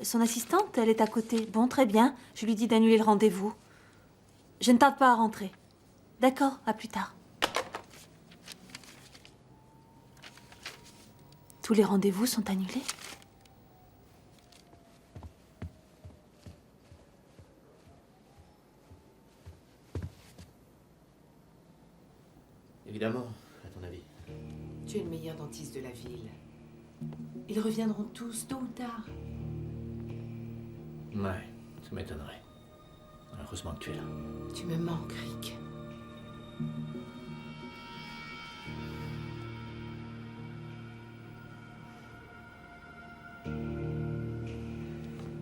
Son assistante, elle est à côté. Bon, très bien. Je lui dis d'annuler le rendez-vous. Je ne tarde pas à rentrer. D'accord, à plus tard. Tous les rendez-vous sont annulés? Évidemment, à ton avis. Tu es le meilleur dentiste de la ville. Ils reviendront tous, tôt ou tard. Ouais, ça m'étonnerait. Heureusement que tu es là. Tu me manques, Rick.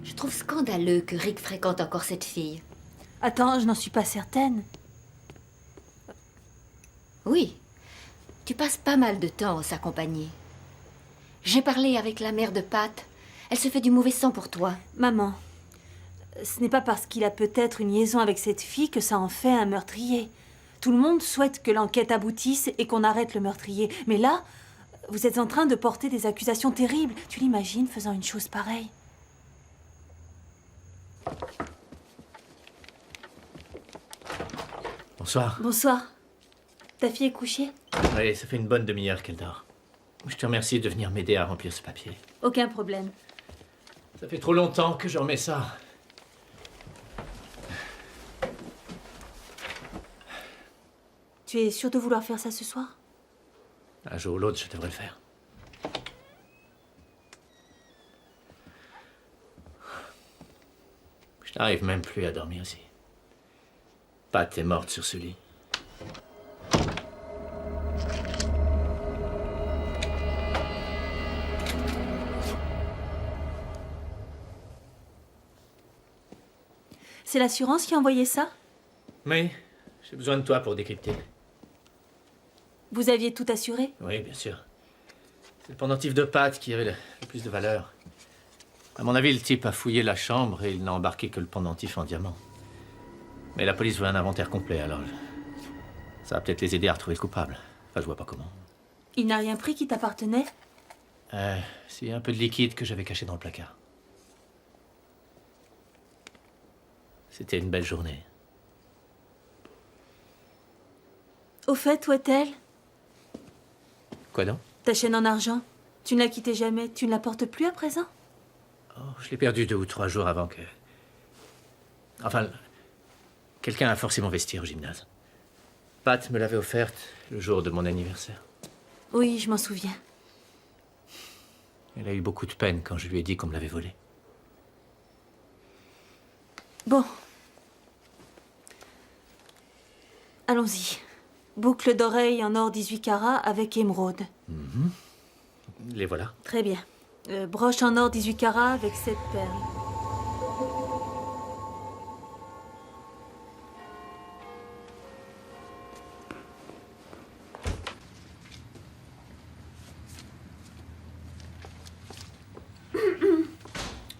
Je trouve scandaleux que Rick fréquente encore cette fille. Attends, je n'en suis pas certaine. Oui, tu passes pas mal de temps en sa compagnie. J'ai parlé avec la mère de Pat. Elle se fait du mauvais sang pour toi. Maman, ce n'est pas parce qu'il a peut-être une liaison avec cette fille que ça en fait un meurtrier. Tout le monde souhaite que l'enquête aboutisse et qu'on arrête le meurtrier. Mais là, vous êtes en train de porter des accusations terribles. Tu l'imagines faisant une chose pareille? Bonsoir. Bonsoir. Ta fille est couchée? Oui, ça fait une bonne demi-heure qu'elle dort. Je te remercie de venir m'aider à remplir ce papier. Aucun problème. Ça fait trop longtemps que je remets ça. Tu es sûr de vouloir faire ça ce soir? Un jour ou l'autre, je devrais le faire. Je n'arrive même plus à dormir ici. Pat est morte sur ce lit. C'est l'assurance qui a envoyé ça? Oui, j'ai besoin de toi pour décrypter. Vous aviez tout assuré? Oui, bien sûr. C'est le pendentif de Pat qui avait le plus de valeur. À mon avis, le type a fouillé la chambre et il n'a embarqué que le pendentif en diamant. Mais la police veut un inventaire complet, alors ça va peut-être les aider à retrouver le coupable. Enfin, je vois pas comment. Il n'a rien pris qui t'appartenait? C'est un peu de liquide que j'avais caché dans le placard. C'était une belle journée. Au fait, où est-elle? Quoi donc? Ta chaîne en argent. Tu ne la quittais jamais. Tu ne la portes plus à présent? Oh, je l'ai perdue 2 ou 3 jours avant que... Enfin, quelqu'un a forcé mon vestiaire au gymnase. Pat me l'avait offerte le jour de mon anniversaire. Oui, je m'en souviens. Elle a eu beaucoup de peine quand je lui ai dit qu'on me l'avait volée. Bon. Allons-y. Boucle d'oreille en or 18 carats avec émeraude. Les voilà. Très bien. Broche en or 18 carats avec cette perle.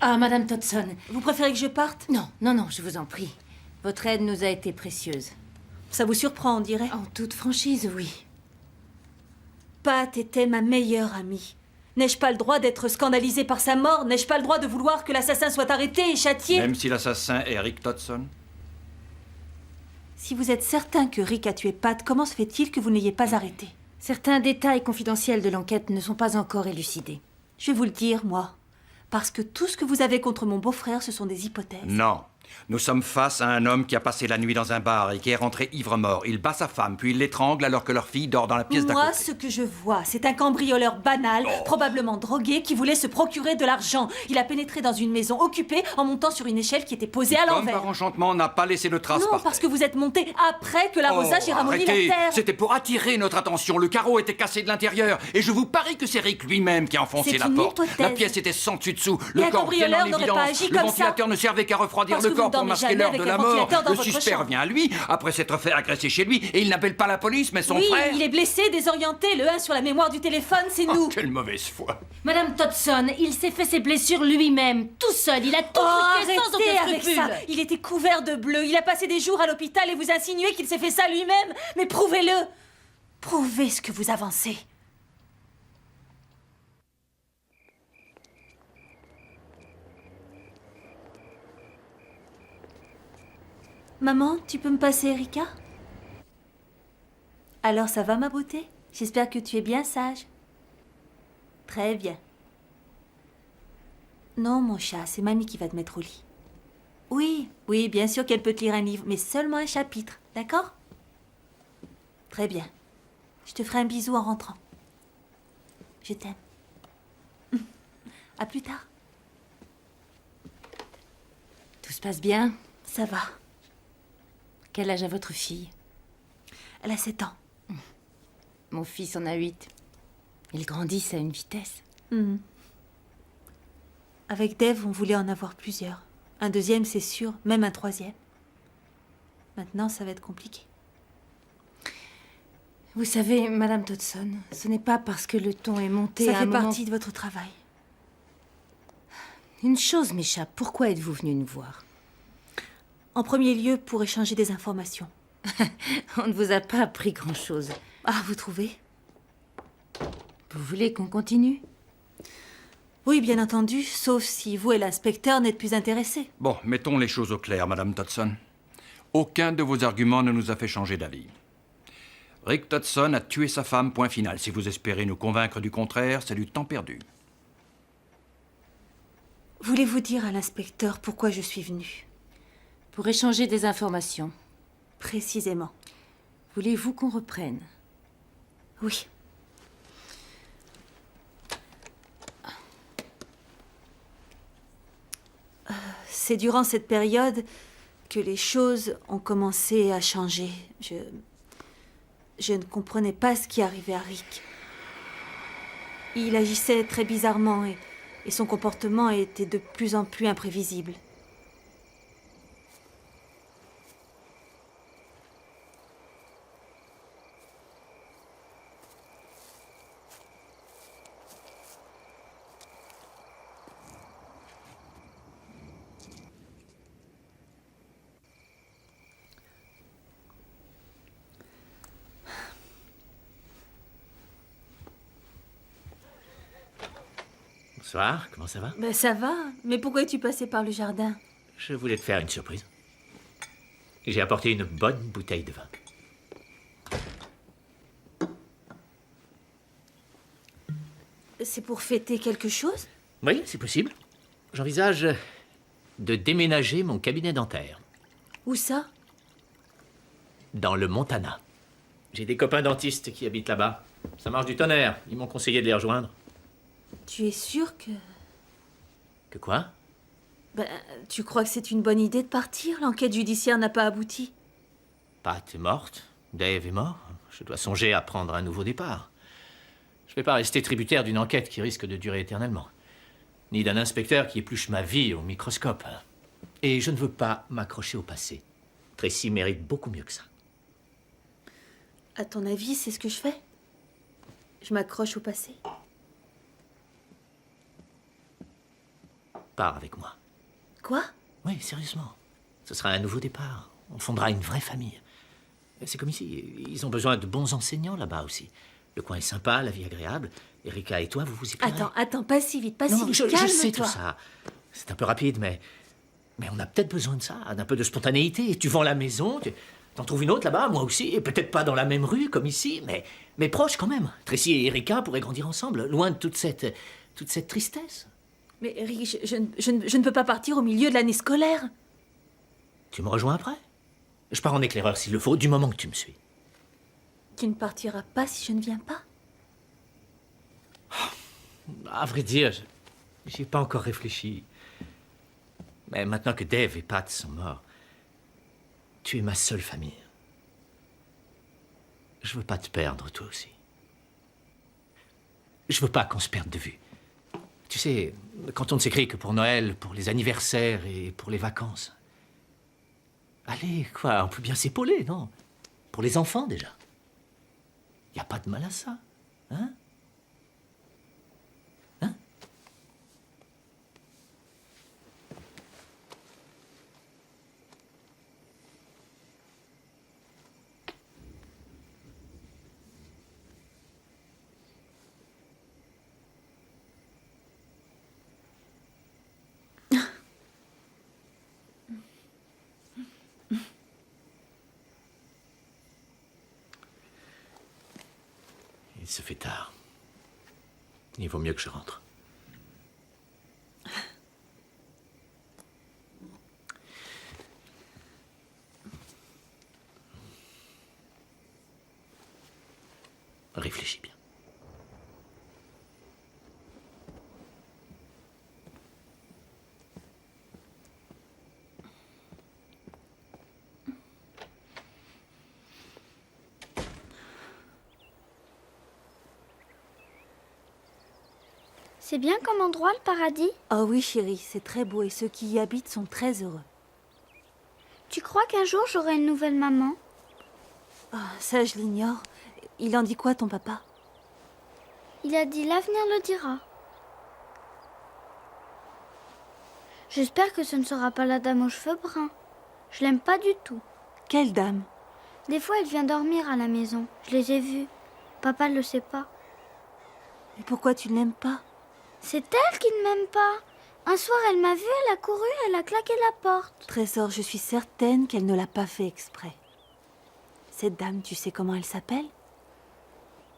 Ah, Madame Todson. Vous préférez que je parte? Non, non, non, je vous en prie. Votre aide nous a été précieuse. Ça vous surprend, on dirait? En toute franchise, oui. Pat était ma meilleure amie. N'ai-je pas le droit d'être scandalisée par sa mort? N'ai-je pas le droit de vouloir que l'assassin soit arrêté et châtié? Même si l'assassin est Rick Todson? Si vous êtes certain que Rick a tué Pat, comment se fait-il que vous n'ayez pas arrêté? Certains détails confidentiels de l'enquête ne sont pas encore élucidés. Je vais vous le dire, moi. Parce que tout ce que vous avez contre mon beau-frère, ce sont des hypothèses. Non. Nous sommes face à un homme qui a passé la nuit dans un bar et qui est rentré ivre-mort. Il bat sa femme, puis il l'étrangle alors que leur fille dort dans la pièce d'à côté. Moi, ce que je vois, c'est un cambrioleur banal, probablement drogué, qui voulait se procurer de l'argent. Il a pénétré dans une maison occupée en montant sur une échelle qui était posée à L'homme l'envers. par enchantement n'a pas laissé de traces Non, par parce que vous êtes monté après que l'arrosage ait ramolli la arrêtez. terre. C'était pour attirer notre attention. Le carreau était cassé de l'intérieur. Et je vous parie que c'est Rick lui-même qui a enfoncé C'est la une porte. hypothèse. La pièce était sans dessus dessous. Et un Le corps bien en cambrioleur n'aurait pas évidence. agi Le comme ça. ventilateur ne servait qu'à refroidir Parce le que corps vous pour dormez masquer jamais l'heure avec de un la mort. ventilateur dans Le votre suspect chambre. revient à lui, après s'être fait agresser chez lui, et il n'appelle pas la police, mais son Oui, frère. il est blessé, désorienté. Le 1 sur la mémoire du téléphone, c'est nous. Quelle mauvaise foi. Madame Todson, il s'est fait ses blessures lui-même, tout seul. Il a tout truqué sans Arrêtez aucun avec scrupule. ça. Il était couvert de bleu. Il a passé des jours à l'hôpital et vous insinuez qu'il s'est fait ça lui-même. Mais prouvez-le. Prouvez ce que vous avancez. Maman, tu peux me passer Erika? Alors ça va ma beauté? J'espère que tu es bien sage. Très bien. Non mon chat, c'est mamie qui va te mettre au lit. Oui, oui, bien sûr qu'elle peut te lire un livre, mais seulement un chapitre, d'accord? Très bien. Je te ferai un bisou en rentrant. Je t'aime. À plus tard. Tout se passe bien? Ça va. Quel âge a votre fille? Elle a 7 ans. Mon fils en a 8. Ils grandissent à une vitesse. Mhm. Avec Dave, on voulait en avoir plusieurs. Un deuxième, c'est sûr, même un troisième. Maintenant, ça va être compliqué. Vous savez, Madame Todson, ce n'est pas parce que le ton est monté Ça à un fait moment... partie de votre travail. Une chose m'échappe. Pourquoi êtes-vous venu nous voir? En premier lieu, pour échanger des informations. On ne vous a pas appris grand-chose. Ah, vous trouvez? Vous voulez qu'on continue? Oui, bien entendu, sauf si vous et l'inspecteur n'êtes plus intéressés. Bon, mettons les choses au clair, Madame Todson. Aucun de vos arguments ne nous a fait changer d'avis. Rick Todson a tué sa femme, point final. Si vous espérez nous convaincre du contraire, c'est du temps perdu. Voulez-vous dire à l'inspecteur pourquoi je suis venue? Pour échanger des informations. Précisément. Voulez-vous qu'on reprenne? Oui. C'est durant cette période que les choses ont commencé à changer. Je ne comprenais pas ce qui arrivait à Rick. Il agissait très bizarrement et son comportement était de plus en plus imprévisible. Bonsoir, comment ça va? Ben ça va, mais pourquoi es-tu passé par le jardin? Je voulais te faire une surprise. J'ai apporté une bonne bouteille de vin. C'est pour fêter quelque chose? Oui, c'est possible. J'envisage de déménager mon cabinet dentaire Où ça? dans le Montana. J'ai des copains dentistes qui habitent là-bas. Ça marche du tonnerre. Ils m'ont conseillé de les rejoindre. Tu es sûr que... Que quoi? Ben, tu crois que c'est une bonne idée de partir? L'enquête judiciaire n'a pas abouti. Pat est morte. Dave est mort. Je dois songer à prendre un nouveau départ. Je ne vais pas rester tributaire d'une enquête qui risque de durer éternellement. Ni d'un inspecteur qui épluche ma vie au microscope. Et je ne veux pas m'accrocher au passé. Tracy mérite beaucoup mieux que ça. À ton avis, c'est ce que je fais? Je m'accroche au passé. Pars avec moi. Quoi? Oui, sérieusement. Ce sera un nouveau départ. On fondera une vraie famille. C'est comme ici. Ils ont besoin de bons enseignants là-bas aussi. Le coin est sympa, la vie agréable. Erika et toi, vous vous y plairez. Attends, pas si vite, pas si vite. Je sais tout Calme-toi. ça. C'est un peu rapide, mais on a peut-être besoin de ça, d'un peu de spontanéité. Tu vends la maison, t'en trouves une autre là-bas, moi aussi, et peut-être pas dans la même rue comme ici, mais proche quand même. Tracy et Erika pourraient grandir ensemble, loin de toute cette tristesse. Mais Eric, je ne peux pas partir au milieu de l'année scolaire. Tu me rejoins après? Je pars en éclaireur s'il le faut, du moment que tu me suis. Tu ne partiras pas si je ne viens pas. À vrai dire, j'y ai pas encore réfléchi. Mais maintenant que Dave et Pat sont morts, tu es ma seule famille. Je veux pas te perdre, toi aussi. Je veux pas qu'on se perde de vue. Tu sais, quand on ne s'écrit que pour Noël, pour les anniversaires et pour les vacances. Allez, quoi, on peut bien s'épauler, non? Pour les enfants, déjà. Y a pas de mal à ça, hein? Il se fait tard. Il vaut mieux que je rentre. Réfléchis bien. C'est bien comme endroit, le paradis? Oh oui, chérie, c'est très beau et ceux qui y habitent sont très heureux. Tu crois qu'un jour j'aurai une nouvelle maman? Oh, ça, je l'ignore. Il en dit quoi, ton papa? Il a dit l'avenir le dira. J'espère que ce ne sera pas la dame aux cheveux bruns. Je l'aime pas du tout. Quelle dame? Des fois, elle vient dormir à la maison. Je les ai vues. Papa ne le sait pas. Mais pourquoi tu ne l'aimes pas? C'est elle qui ne m'aime pas. Un soir, elle m'a vue, elle a couru, elle a claqué la porte. Trésor, je suis certaine qu'elle ne l'a pas fait exprès. Cette dame, tu sais comment elle s'appelle?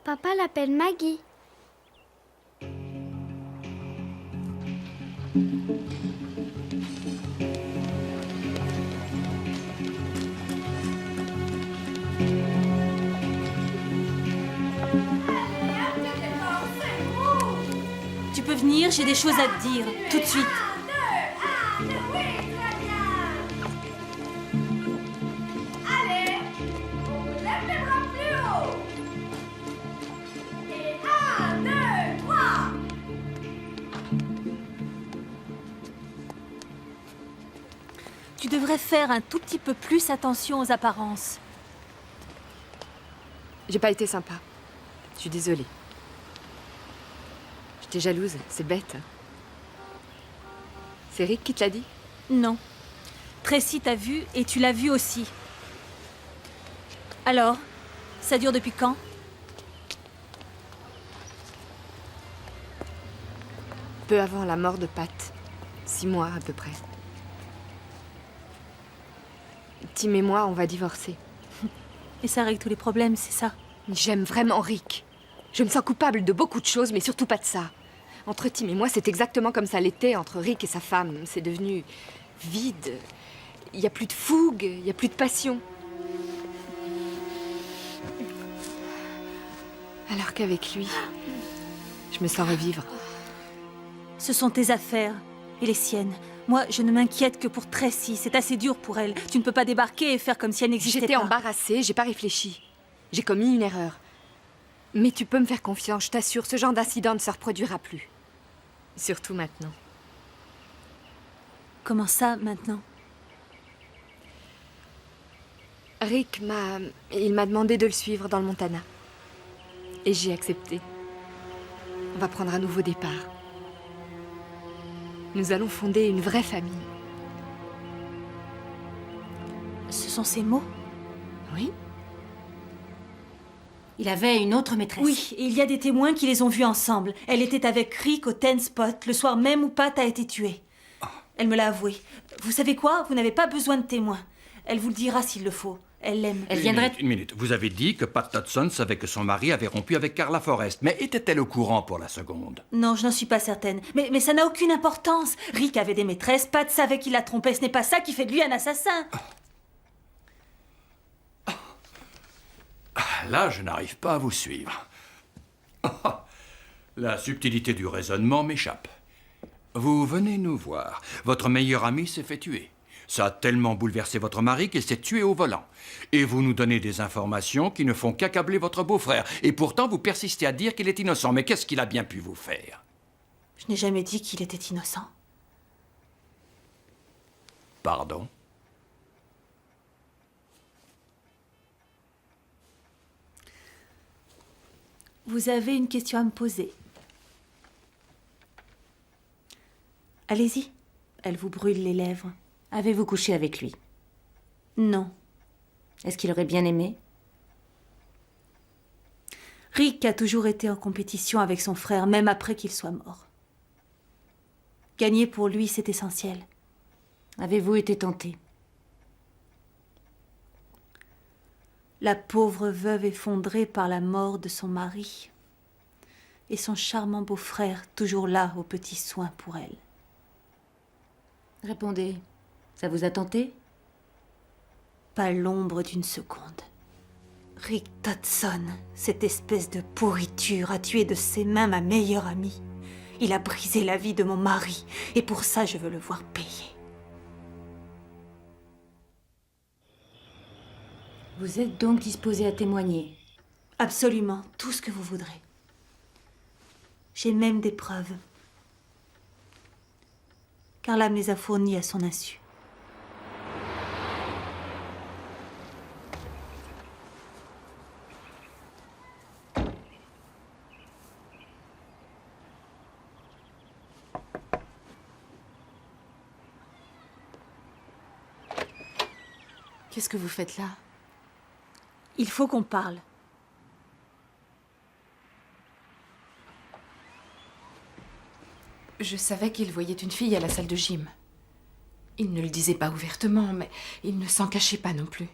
Papa l'appelle Maggie. Tu peux venir, j'ai des choses à te dire, tout de suite. Allez, on lève les bras plus haut. Et 1, 2, 3. Tu devrais faire un tout petit peu plus attention aux apparences. J'ai pas été sympa. Je suis désolée. J'étais jalouse, c'est bête. C'est Rick qui te l'a dit? Non. Tracy t'a vu et tu l'as vu aussi. Alors, ça dure depuis quand? Peu avant la mort de Pat. 6 mois à peu près. Tim et moi, on va divorcer. Et ça règle tous les problèmes, c'est ça? J'aime vraiment Rick. Je me sens coupable de beaucoup de choses, mais surtout pas de ça. Entre Tim et moi, c'est exactement comme ça l'était entre Rick et sa femme. C'est devenu vide. Il n'y a plus de fougue, il n'y a plus de passion. Alors qu'avec lui, je me sens revivre. Ce sont tes affaires et les siennes. Moi, je ne m'inquiète que pour Tracy. C'est assez dur pour elle. Tu ne peux pas débarquer et faire comme si elle n'existait pas. J'étais embarrassée, j'ai pas réfléchi. J'ai commis une erreur. Mais tu peux me faire confiance, je t'assure, ce genre d'incident ne se reproduira plus. Surtout maintenant. Comment ça, maintenant? Rick il m'a demandé de le suivre dans le Montana. Et j'ai accepté. On va prendre un nouveau départ. Nous allons fonder une vraie famille. Ce sont ces mots? Oui. Il avait une autre maîtresse. Oui, et il y a des témoins qui les ont vus ensemble. Elle était avec Rick au Ten Spot, le soir même où Pat a été tué. Elle me l'a avoué. Vous savez quoi? Vous n'avez pas besoin de témoins. Elle vous le dira s'il le faut. Elle l'aime. Elle viendrait... Une minute. Vous avez dit que Pat Todson savait que son mari avait rompu avec Carla Forrest. Mais était-elle au courant pour la seconde? Non, je n'en suis pas certaine. Mais ça n'a aucune importance. Rick avait des maîtresses, Pat savait qu'il la trompait. Ce n'est pas ça qui fait de lui un assassin. Là, je n'arrive pas à vous suivre. La subtilité du raisonnement m'échappe. Vous venez nous voir. Votre meilleur ami s'est fait tuer. Ça a tellement bouleversé votre mari qu'il s'est tué au volant. Et vous nous donnez des informations qui ne font qu'accabler votre beau-frère. Et pourtant, vous persistez à dire qu'il est innocent. Mais qu'est-ce qu'il a bien pu vous faire? Je n'ai jamais dit qu'il était innocent. Pardon? Vous avez une question à me poser. Allez-y. Elle vous brûle les lèvres. Avez-vous couché avec lui? Non. Est-ce qu'il aurait bien aimé? Rick a toujours été en compétition avec son frère, même après qu'il soit mort. Gagner pour lui, c'est essentiel. Avez-vous été tenté? La pauvre veuve effondrée par la mort de son mari. et son charmant beau-frère toujours là aux petits soins pour elle. Répondez, ça vous a tenté? Pas l'ombre d'une seconde. Rick Todson, cette espèce de pourriture, a tué de ses mains ma meilleure amie. Il a brisé la vie de mon mari, et pour ça, je veux le voir payer. Vous êtes donc disposé à témoigner? Absolument, tout ce que vous voudrez. J'ai même des preuves. Carla me les a fournies à son insu. Qu'est-ce que vous faites là? Il faut qu'on parle. Je savais qu'il voyait une fille à la salle de gym. Il ne le disait pas ouvertement, mais il ne s'en cachait pas non plus.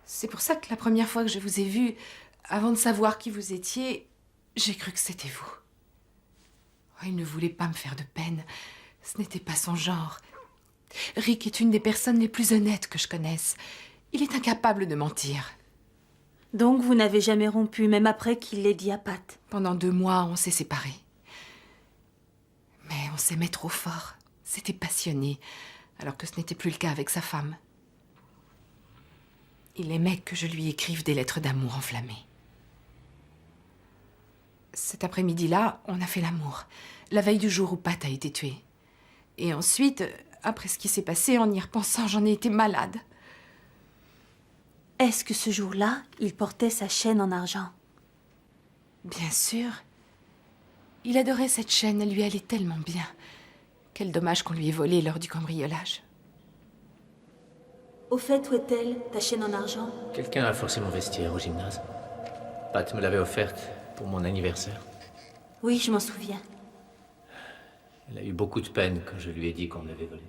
C'est pour ça que la première fois que je vous ai vu, avant de savoir qui vous étiez, j'ai cru que c'était vous. Oh, il ne voulait pas me faire de peine. Ce n'était pas son genre. Rick est une des personnes les plus honnêtes que je connaisse. Il est incapable de mentir. Donc vous n'avez jamais rompu, même après qu'il l'ait dit à Pat? Pendant 2 mois, on s'est séparés. Mais on s'aimait trop fort. C'était passionné, alors que ce n'était plus le cas avec sa femme. Il aimait que je lui écrive des lettres d'amour enflammées. Cet après-midi-là, on a fait l'amour, la veille du jour où Pat a été tué. Et ensuite, après ce qui s'est passé, en y repensant, j'en ai été malade. Est-ce que ce jour-là, il portait sa chaîne en argent? Bien sûr. Il adorait cette chaîne, elle lui allait tellement bien. Quel dommage qu'on lui ait volé lors du cambriolage. Au fait, où est-elle, ta chaîne en argent? Quelqu'un a forcé mon vestiaire au gymnase. Pat me l'avait offerte pour mon anniversaire. Oui, je m'en souviens. Elle a eu beaucoup de peine quand je lui ai dit qu'on me l'avait volée.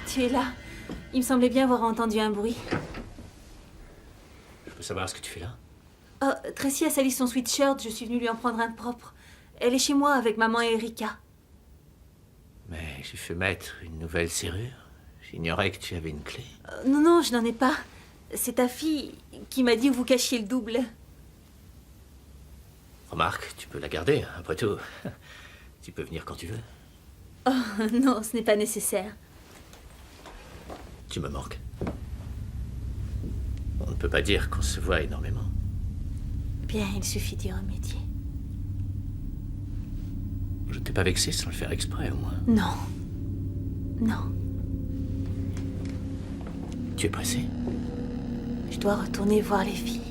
Tu es là. Il me semblait bien avoir entendu un bruit. Je peux savoir ce que tu fais là? Oh, Tracy a sali son sweatshirt, je suis venue lui en prendre un propre. Elle est chez moi avec maman et Erika. Mais j'ai fait mettre une nouvelle serrure. J'ignorais que tu avais une clé. Non, non, je n'en ai pas. C'est ta fille qui m'a dit où vous cachiez le double. Remarque, tu peux la garder, hein, après tout. Tu peux venir quand tu veux. Oh, non, ce n'est pas nécessaire. Tu me manques. On ne peut pas dire qu'on se voit énormément. Bien, il suffit d'y remédier. Je t'ai pas vexé sans le faire exprès, au moins. Non. Non. Tu es pressé? Je dois retourner voir les filles.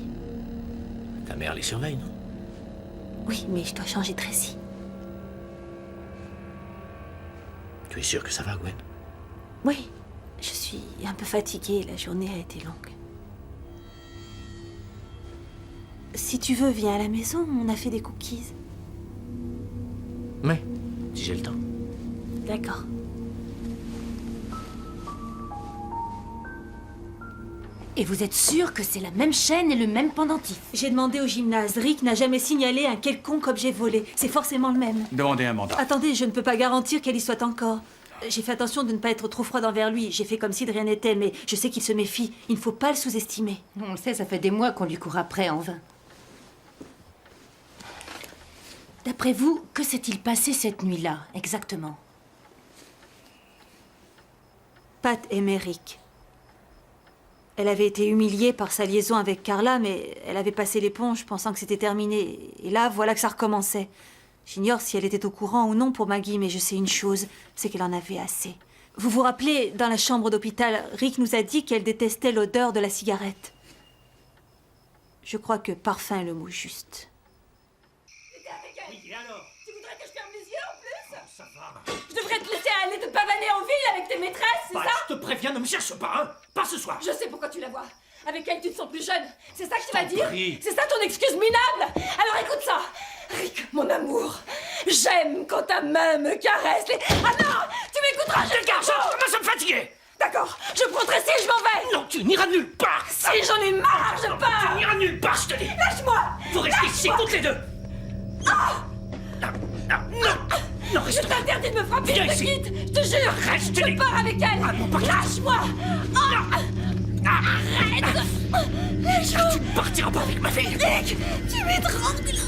Ta mère les surveille, non? Oui, mais je dois changer Tracy. Tu es sûr que ça va, Gwen? Oui, je suis un peu fatiguée. La journée a été longue. Si tu veux, viens à la maison. On a fait des cookies. Mais, si j'ai le temps. D'accord. Et vous êtes sûr que c'est la même chaîne et le même pendentif? J'ai demandé au gymnase. Rick n'a jamais signalé un quelconque objet volé. C'est forcément le même. Demandez un mandat. Attendez, je ne peux pas garantir qu'elle y soit encore. J'ai fait attention de ne pas être trop froide envers lui. J'ai fait comme si de rien n'était, mais je sais qu'il se méfie. Il ne faut pas le sous-estimer. On le sait, ça fait des mois qu'on lui court après en vain. D'après vous, que s'est-il passé cette nuit-là, exactement? Pat aimait Rick. Elle avait été humiliée par sa liaison avec Carla, mais elle avait passé l'éponge pensant que c'était terminé. Et là, voilà que ça recommençait. J'ignore si elle était au courant ou non pour Maggie, mais je sais une chose, c'est qu'elle en avait assez. Vous vous rappelez, dans la chambre d'hôpital, Rick nous a dit qu'elle détestait l'odeur de la cigarette. Je crois que parfum est le mot juste. Oui, alors? Tu voudrais que je ferme les yeux en plus? Ça va. Je devrais te laisser aller te pavaner en ville avec tes maîtresses, c'est ça? Je te préviens, ne me cherche pas, hein? Pas ce soir. Je sais pourquoi tu la vois. Avec elle, tu te sens plus jeune. C'est ça que tu vas t'en dire? prie. C'est ça ton excuse minable? Alors écoute ça. Rick, mon amour, j'aime quand ta main me caresse les... Ah non! Tu m'écouteras, je Dégage, je commence à me fatiguer. D'accord, je prends Tracy et je m'en vais. Non, tu n'iras nulle part. Si, j'en ai marre, je pars. Tu n'iras nulle part, je te dis. Lâche-moi. Vous restez ici, toutes les deux. Ah! Non, reste Je t'interdis de me frapper, Viens je te ici. quitte, je te jure. Reste, je pars avec elle. Ah, non, pas Lâche-moi. Arrête. Lâche-moi. Tu ne partiras pas avec ma fille. Rick, tu m'étrangles.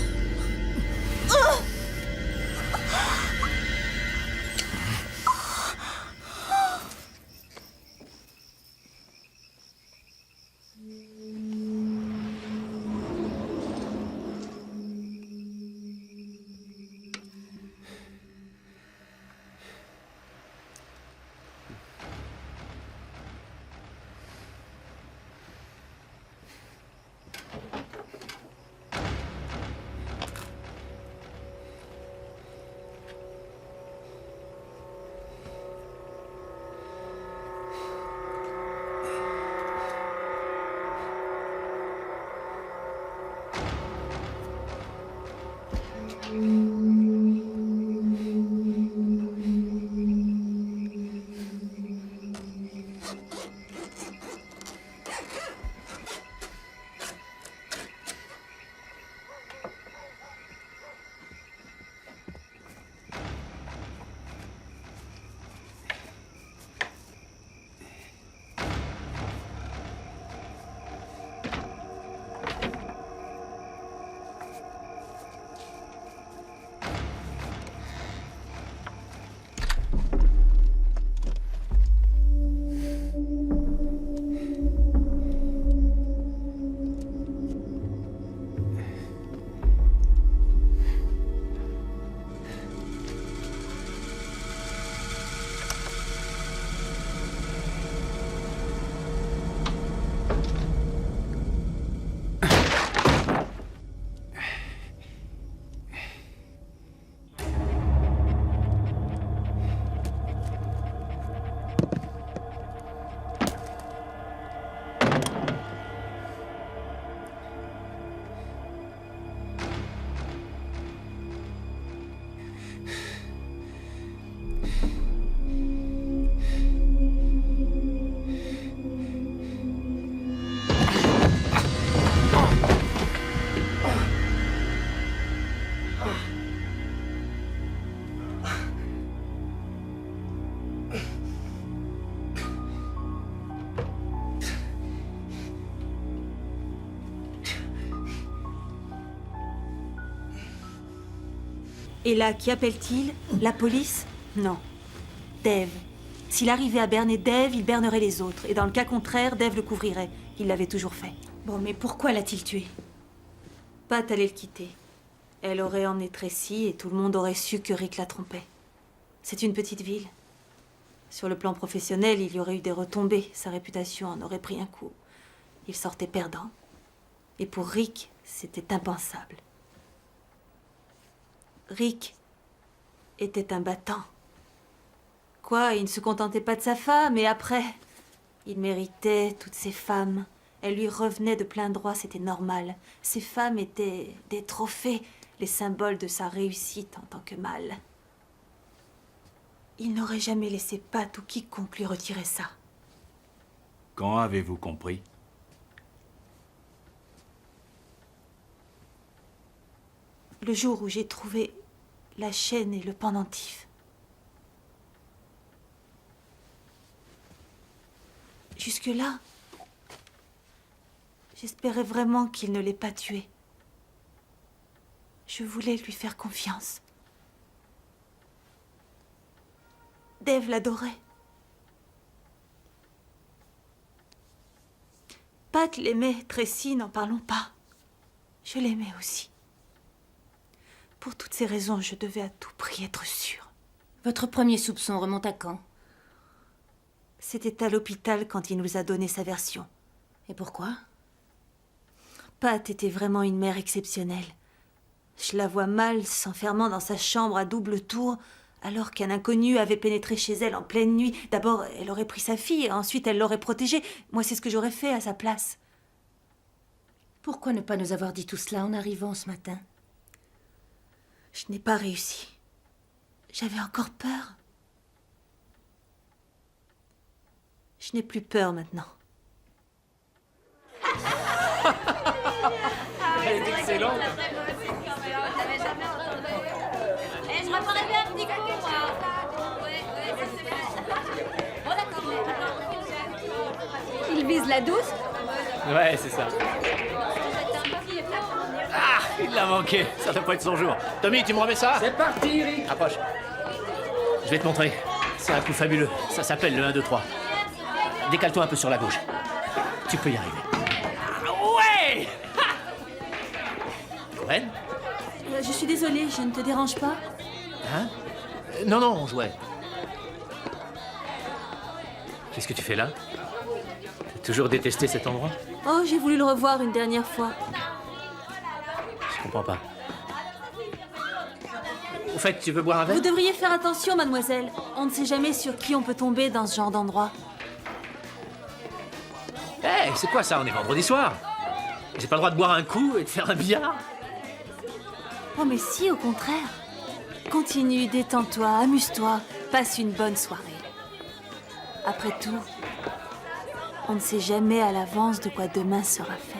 Et là, qui appelle-t-il? La police? Non. Dave. S'il arrivait à berner Dave, il bernerait les autres. Et dans le cas contraire, Dave le couvrirait. Il l'avait toujours fait. Bon, mais pourquoi l'a-t-il tué? Pat allait le quitter. Elle aurait emmené Tracy et tout le monde aurait su que Rick la trompait. C'est une petite ville. Sur le plan professionnel, il y aurait eu des retombées. Sa réputation en aurait pris un coup. Il sortait perdant. Et pour Rick, c'était impensable. Rick était un battant. Quoi, il ne se contentait pas de sa femme, et après, il méritait toutes ces femmes. Elles lui revenaient de plein droit, c'était normal. Ces femmes étaient des trophées, les symboles de sa réussite en tant que mâle. Il n'aurait jamais laissé Pat ou quiconque lui retirer ça. Quand avez-vous compris? Le jour où j'ai trouvé la chaîne et le pendentif. Jusque-là, j'espérais vraiment qu'il ne l'ait pas tué. Je voulais lui faire confiance. Dave l'adorait. Pat l'aimait, Tracy, n'en parlons pas. Je l'aimais aussi. Pour toutes ces raisons, je devais à tout prix être sûre. Votre premier soupçon remonte à quand? C'était à l'hôpital quand il nous a donné sa version. Et pourquoi? Pat était vraiment une mère exceptionnelle. Je la vois mal s'enfermant dans sa chambre à double tour, alors qu'un inconnu avait pénétré chez elle en pleine nuit. D'abord, elle aurait pris sa fille, et ensuite elle l'aurait protégée. Moi, c'est ce que j'aurais fait à sa place. Pourquoi ne pas nous avoir dit tout cela en arrivant ce matin? Je n'ai pas réussi. J'avais encore peur. Je n'ai plus peur maintenant. Elle est excellente. Je reprendrai bien un petit coup, moi. Il vise la 12? Ouais, c'est ça. Ah, il l'a manqué. Ça doit pas être son jour. Tommy, tu me remets ça? C'est parti, Rick. Approche. Je vais te montrer. C'est un coup fabuleux. Ça s'appelle le 1, 2, 3. Décale-toi un peu sur la gauche. Tu peux y arriver. Ouais! Gwen? Je suis désolée, je ne te dérange pas? Hein? Non, non, on jouait. Qu'est-ce que tu fais là? T'as toujours détesté cet endroit? Oh, j'ai voulu le revoir une dernière fois. Je comprends pas. Au fait, tu veux boire un verre? Vous devriez faire attention, mademoiselle. On ne sait jamais sur qui on peut tomber dans ce genre d'endroit. Hé, c'est quoi ça? On est vendredi soir. J'ai pas le droit de boire un coup et de faire un billard? Oh, mais si, au contraire. Continue, détends-toi, amuse-toi, passe une bonne soirée. Après tout, on ne sait jamais à l'avance de quoi demain sera fait.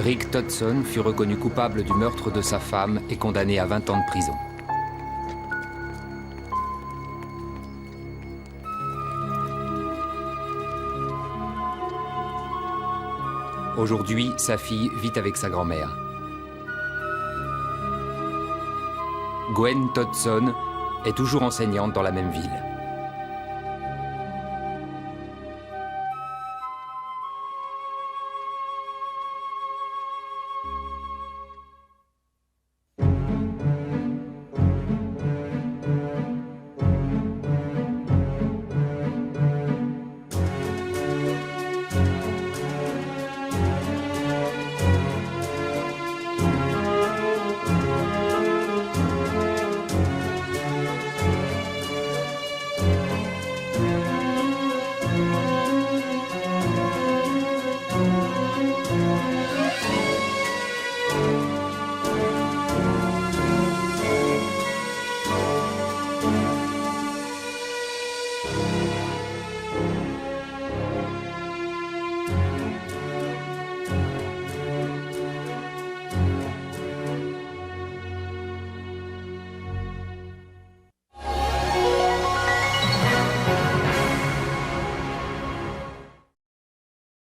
Rick Todson fut reconnu coupable du meurtre de sa femme et condamné à 20 ans de prison. Aujourd'hui, sa fille vit avec sa grand-mère. Gwen Todson est toujours enseignante dans la même ville.